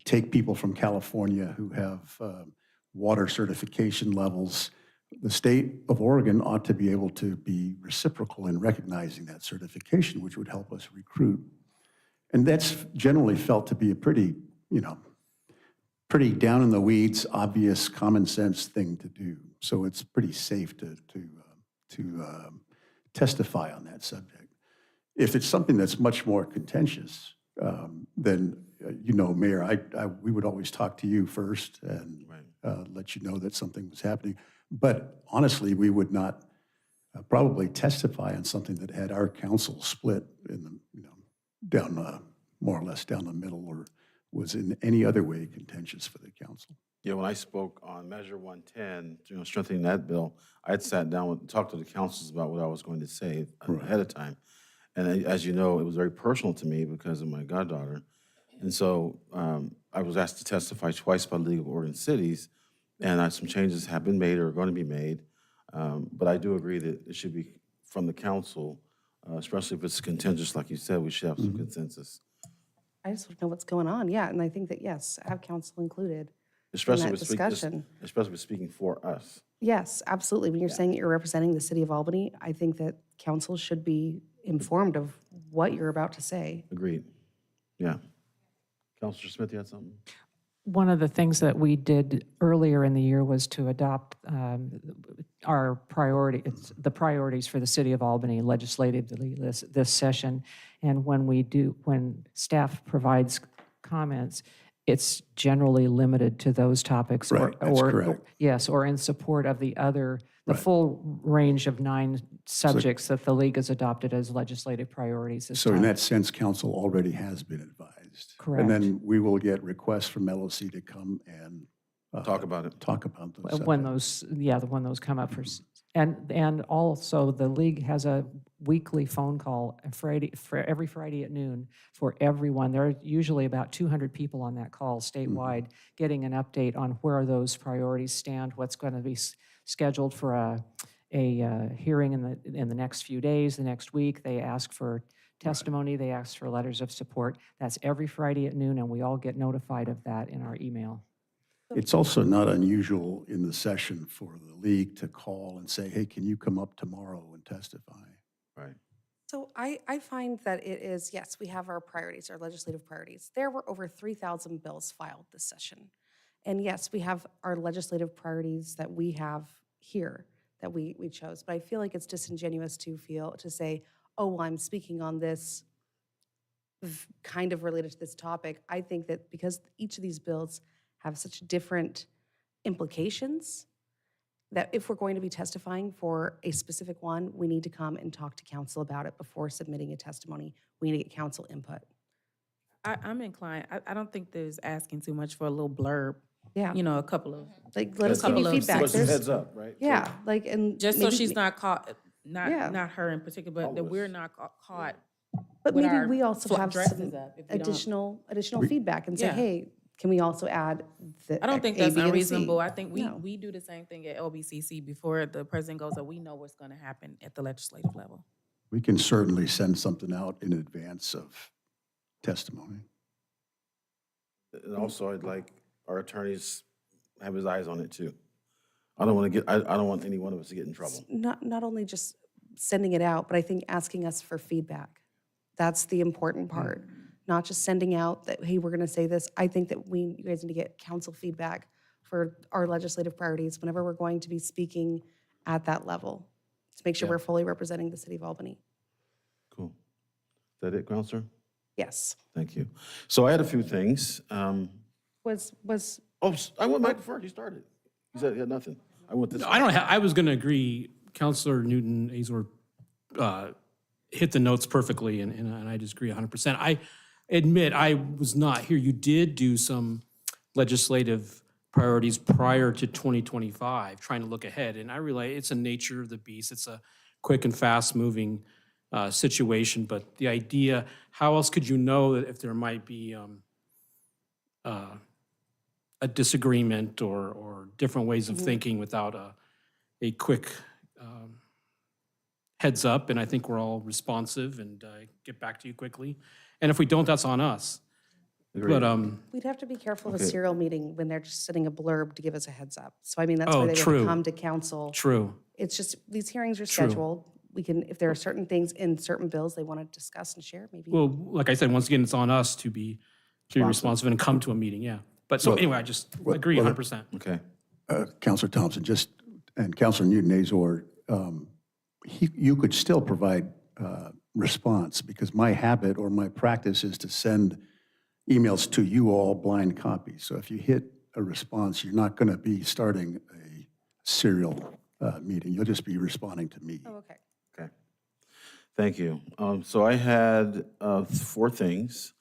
take people from California who have water certification levels? The state of Oregon ought to be able to be reciprocal in recognizing that certification, which would help us recruit. And that's generally felt to be a pretty down in the weeds, obvious, common sense thing to do. So it's pretty safe to testify on that subject. If it's something that's much more contentious, then Mayor, we would always talk to you first and let you know that something was happening. But honestly, we would not probably testify on something that had our council split in the down more or less down the middle, or was in any other way contentious for the council. Yeah, when I spoke on Measure 110, strengthening that bill, I had sat down and talked to the councils about what I was going to say ahead of time. And as you know, it was very personal to me because of my goddaughter. And so I was asked to testify twice by the League of Oregon Cities, and some changes have been made or are going to be made. But I do agree that it should be from the council, especially if it's contentious, like you said, we should have some consensus. I just want to know what's going on. Yeah, and I think that, yes, have council included Especially in that with discussion. especially with speaking for us. Yes, absolutely. When you're saying that you're representing the city of Albany, I think that council should be informed of what you're about to say. Agreed. Yeah. Councilor Smith, you had something? One of the things that we did earlier in the year was to adopt our the priorities for the city of Albany legislatively this session. And when staff provides comments, it's generally limited to those topics. Right, that's correct. Yes, or in support of the full range of 9 subjects that the league has adopted as legislative priorities this So in time. that sense, council already has been advised. Correct. And then we will get requests from LOC to come and Talk about it. talk about those When subjects. when those come up and also the league has a weekly phone call every Friday at noon for everyone. There are usually about 200 people on that call statewide getting an update on where those priorities stand, what's going to be scheduled for a hearing in the next few days, the next week. They ask for testimony, they ask for letters of support. That's every Friday at noon, and we all get notified of that in our email. It's also not unusual in the session for the league to call and say, hey, can you come up tomorrow and testify? Right. So I find that it is, yes, we have our priorities, our legislative priorities. There were over 3,000 bills filed this session. And yes, we have our legislative priorities that we have here that we chose. But I feel like it's disingenuous to say, oh, well, I'm speaking on this kind of related to this topic. I think that because each of these bills have such different implications, that if we're going to be testifying for a specific one, we need to come and talk to council about it before submitting a testimony. We need to get council input. I'm inclined, I don't think there's asking too much for a little blurb. Yeah. You know, a couple of, Like, let us give you Couple of feedback. Give us some There's- heads up, right? Yeah, like, and just so maybe- she's not caught, Yeah. not her in particular, but that we're not caught. But with maybe our we also have dresses some up if we don't- additional feedback and say, Yeah. hey, can we also add the I don't think A, that's B, and C? unreasonable. I think No. we do the same thing at LBCC before the president goes, so we know what's gonna happen at the legislative level. We can certainly send something out in advance of testimony. And also, I'd like our attorneys have his eyes on it too. I don't want to I don't want any one of us to get in trouble. Not only just sending it out, but I think asking us for feedback. That's the important part. Not just sending out that, hey, we're going to say this. I think that you guys need to get council feedback for our legislative priorities whenever we're going to be speaking at that level to make sure Yeah. we're fully representing the city of Albany. Cool. Is that it, Counselor? Yes. Thank you. So I had a few things. Was I went Mike first. You started. You said you had nothing. I went this. I was going to agree. Counselor Newton Azor hit the notes perfectly, and I just agree 100%. I admit I was not here. You did do some legislative priorities prior to 2025, trying to look ahead. And I realize it's a nature of the beast. It's a quick and fast-moving situation. But the idea, how else could you know that if there might be a disagreement or different ways of thinking without a quick heads up? And I think we're all responsive and get back to you quickly. And if we don't, that's on us. Agreed. But we'd have to be careful of a Okay. serial meeting when they're just sending a blurb to give us a heads up. So I mean, that's Oh, why they true. would come to council. true. It's just, these hearings are True. scheduled. We can, if there are certain things in certain bills they want to discuss and share, maybe. Well, like I said, once again, it's on us to be responsive and come to a meeting, yeah. But so Well, anyway, I just agree well, 100%. Okay. Counselor Thompson, and Counselor Newton Azor, you could still provide response, because my habit or my practice is to send emails to you all blind copies. So if you hit a response, you're not going to be starting a serial meeting. You'll just be responding to me. Oh, okay. Okay. Thank you. So I had 4 things.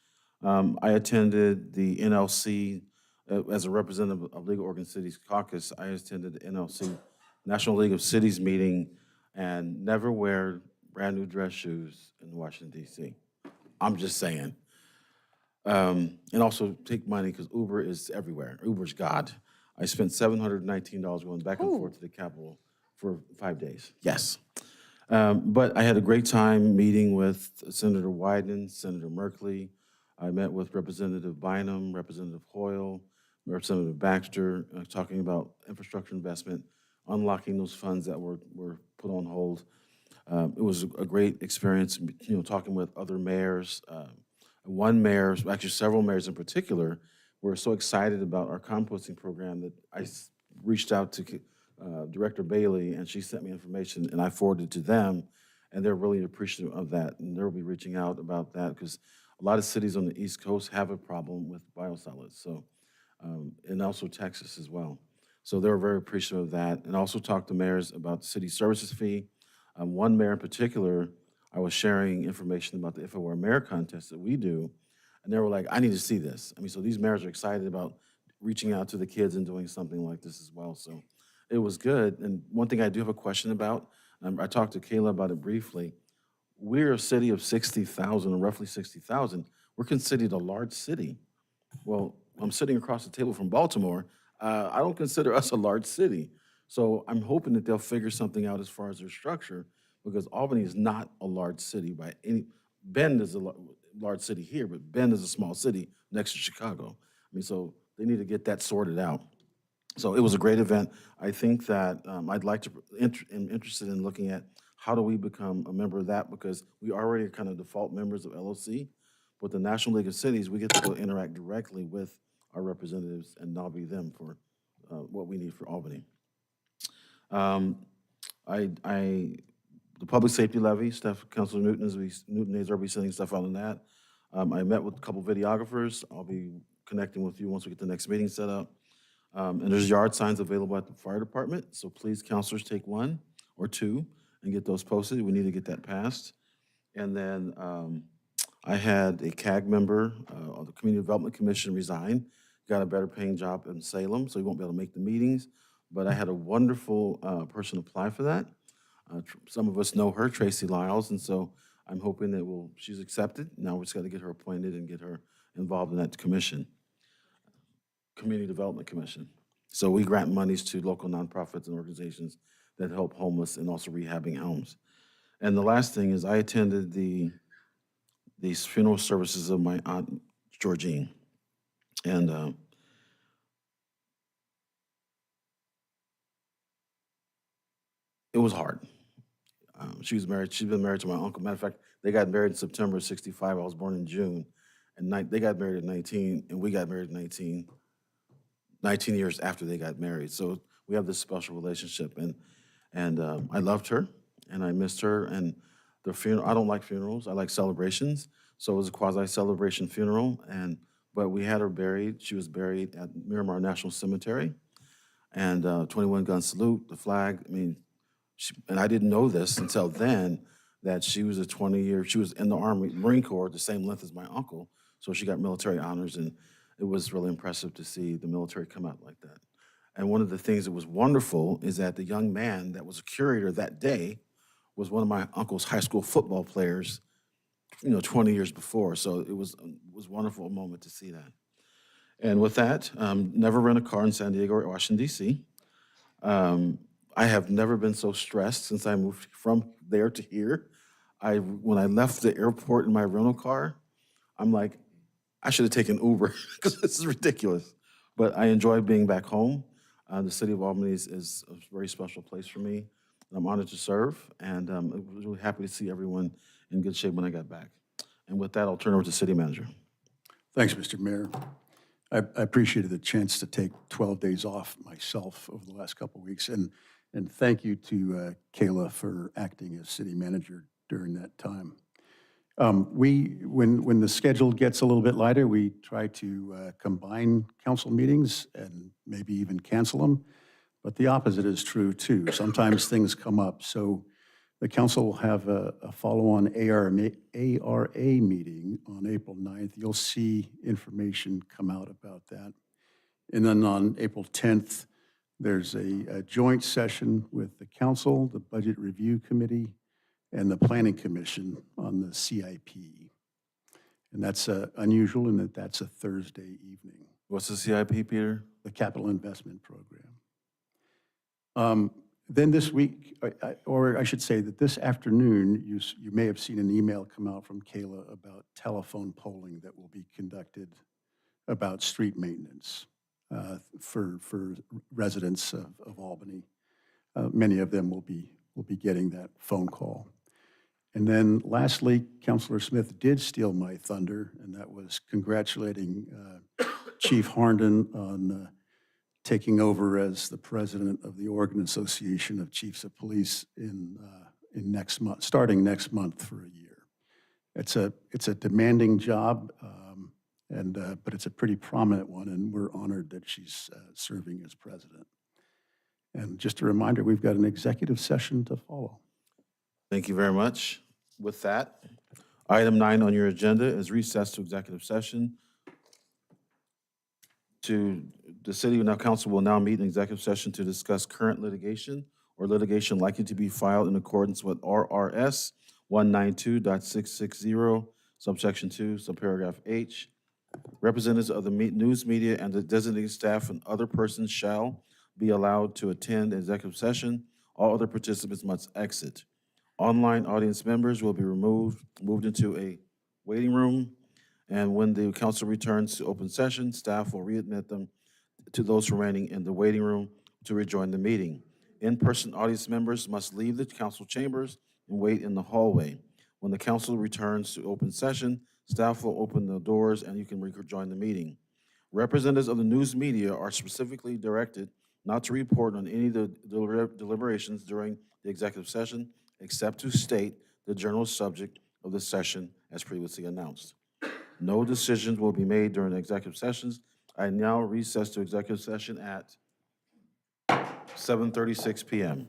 I attended the NLC as a representative of League of Oregon Cities Caucus. I attended the NLC National League of Cities meeting, and never wear brand new dress shoes in Washington, D.C. I'm just saying. And also take money, because Uber is everywhere. Uber's God. I spent $719 going back and forth to the Capitol for 5 days. Yes. But I had a great time meeting with Senator Wyden, Senator Merkley. I met with Representative Bynum, Representative Hoyle, Representative Baxter, talking about infrastructure investment, unlocking those funds that were put on hold. It was a great experience, talking with other mayors. One mayor, actually several mayors in particular, we're so excited about our composting program that reached out to Director Bailey, and she sent me information, and I forwarded it to them, and they're really appreciative of that, and they'll be reaching out about that, because a lot of cities on the East Coast have a problem with biosolids, so, and also Texas as well. So they were very appreciative of that, and also talked to mayors about the city services fee. One mayor in particular, I was sharing information about the If I Were a Mayor contest that we do, and they were like, I need to see this. I mean, so these mayors are excited about reaching out to the kids and doing something like this as well. So it was good. And one thing I do have a question about, I talked to Kayla about it briefly. We're a city of 60,000, or roughly 60,000. We're considered a large city. Well, I'm sitting across the table from Baltimore. I don't consider us a large city. So I'm hoping that they'll figure something out as far as their structure, because Albany is not a large city by any. Bend is a large city here, but Bend is a small city next to Chicago. I mean, so they need to get that sorted out. So it was a great event. I think that I'd like to, am interested in looking at how do we become a member of that, because we already are kind of default members of LOC. With the National League of Cities, we get to go interact directly with our representatives and lobby them for what we need for Albany. The public safety levy, Councilor Newton is already sending stuff out on that. I met with a couple videographers. I'll be connecting with you once we get the next meeting set up. And there's yard signs available at the fire department, so please, councilors, take one or two and get those posted. We need to get that passed. And then I had a CAG member of the Community Development Commission resign, got a better paying job in Salem, so he won't be able to make the meetings. But I had a wonderful person apply for that. Some of us know her, Tracy Lyles, and so I'm hoping that she's accepted. Now we just got to get her appointed and get her involved in that commission, Community Development Commission. So we grant monies to local nonprofits and organizations that help homeless and also rehabbing homes. And the last thing is I attended these funeral services of my aunt Georgine, and it was hard. She was married. She's been married to my uncle. Matter of fact, they got married in September of '65. I was born in June, and they got married at 19, and we got married at 19 years after they got married. So we have this special relationship, and I loved her, and I missed her. And the funeral, I don't like funerals. I like celebrations. So it was a quasi-celebration funeral, but we had her buried. She was buried at Miramar National Cemetery, and 21 gun salute, the flag. I mean, and I didn't know this until then, that she was she was in the Army, Marine Corps, the same length as my uncle. So she got military honors, and it was really impressive to see the military come out like that. And one of the things that was wonderful is that the young man that was a curator that day was one of my uncle's high school football players, 20 years before. So it was a wonderful moment to see that. And with that, never rent a car in San Diego or Washington, D.C. I have never been so stressed since I moved from there to here. When I left the airport in my rental car, I'm like, I should have taken Uber because this is ridiculous. But I enjoy being back home. The city of Albany is a very special place for me. And I'm honored to serve, and I was really happy to see everyone in good shape when I got back. And with that, I'll turn over to City Manager. Thanks, Mr. Mayor. I appreciated the chance to take 12 days off myself over the last couple of weeks, and thank you to Kayla for acting as city manager during that time. When the schedule gets a little bit lighter, we try to combine council meetings and maybe even cancel them, but the opposite is true too. Sometimes things come up, so the council will have a follow-on ARA meeting on April 9th. You'll see information come out about that. And then on April 10th, there's a joint session with the council, the Budget Review Committee, and the Planning Commission on the CIP. And that's unusual in that that's a Thursday evening. What's the CIP, Peter? The Capital Investment Program. Then this week, or I should say that this afternoon, you may have seen an email come out from Kayla about telephone polling that will be conducted about street maintenance for residents of Albany. Many of them will be getting that phone call. And then lastly, Councilor Smith did steal my thunder, and that was congratulating Chief Harnden on taking over as the president of the Oregon Association of Chiefs of Police in next month, starting next month for a year. It's a demanding job, but it's a pretty prominent one, and we're honored that she's serving as president. And just a reminder, we've got an executive session to follow. Thank you very much. With that, item 9 on your agenda is recess to executive session. The city council will now meet in executive session to discuss current litigation or litigation likely to be filed in accordance with RRS 192.660, subsection 2, subparagraph H. Representatives of the news media and the designated staff and other persons shall be allowed to attend executive session. All other participants must exit. Online audience members will be moved into a waiting room, and when the council returns to open session, staff will readmit them to those remaining in the waiting room to rejoin the meeting. In-person audience members must leave the council chambers and wait in the hallway. When the council returns to open session, staff will open the doors and you can rejoin the meeting. Representatives of the news media are specifically directed not to report on any of the deliberations during the executive session, except to state the general subject of the session as previously announced. No decisions will be made during the executive sessions. I now recess to executive session at 7:36 p.m.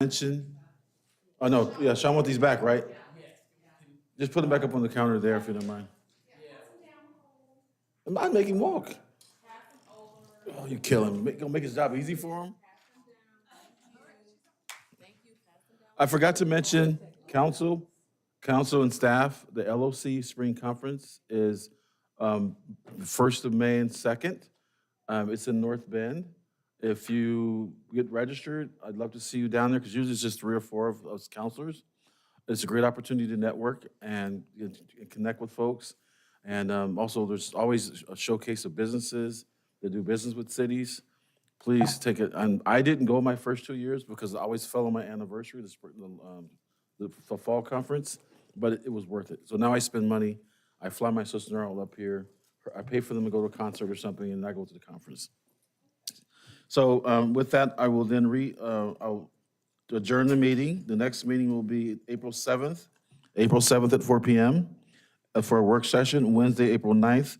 Mention, oh, no, yeah, Sean want these back, right? Just put them back up on the counter there, if you don't mind. I'm not making him walk. Oh, you kill him. Gonna make his job easy for him? I forgot to mention, council and staff, the LOC Spring Conference is 1st of May and 2nd. It's in North Bend. If you get registered, I'd love to see you down there, because usually it's just 3 or 4 of us counselors. It's a great opportunity to network and connect with folks. And also, there's always a showcase of businesses that do business with cities. Please take it. And I didn't go my first 2 years because I always fell on my anniversary, the fall conference, but it was worth it. So now I spend money. I fly my sister-in-law up here. I pay for them to go to a concert or something, and I go to the conference. So with that, I will then I'll adjourn the meeting. The next meeting will be April 7th at 4 p.m. For a work session, Wednesday, April 9th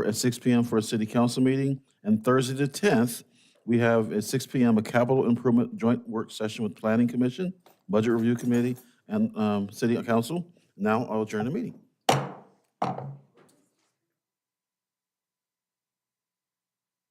at 6 p.m. for a city council meeting, and Thursday the 10th, we have at 6 p.m. a capital improvement joint work session with Planning Commission, Budget Review Committee, and City Council. Now I'll adjourn the meeting.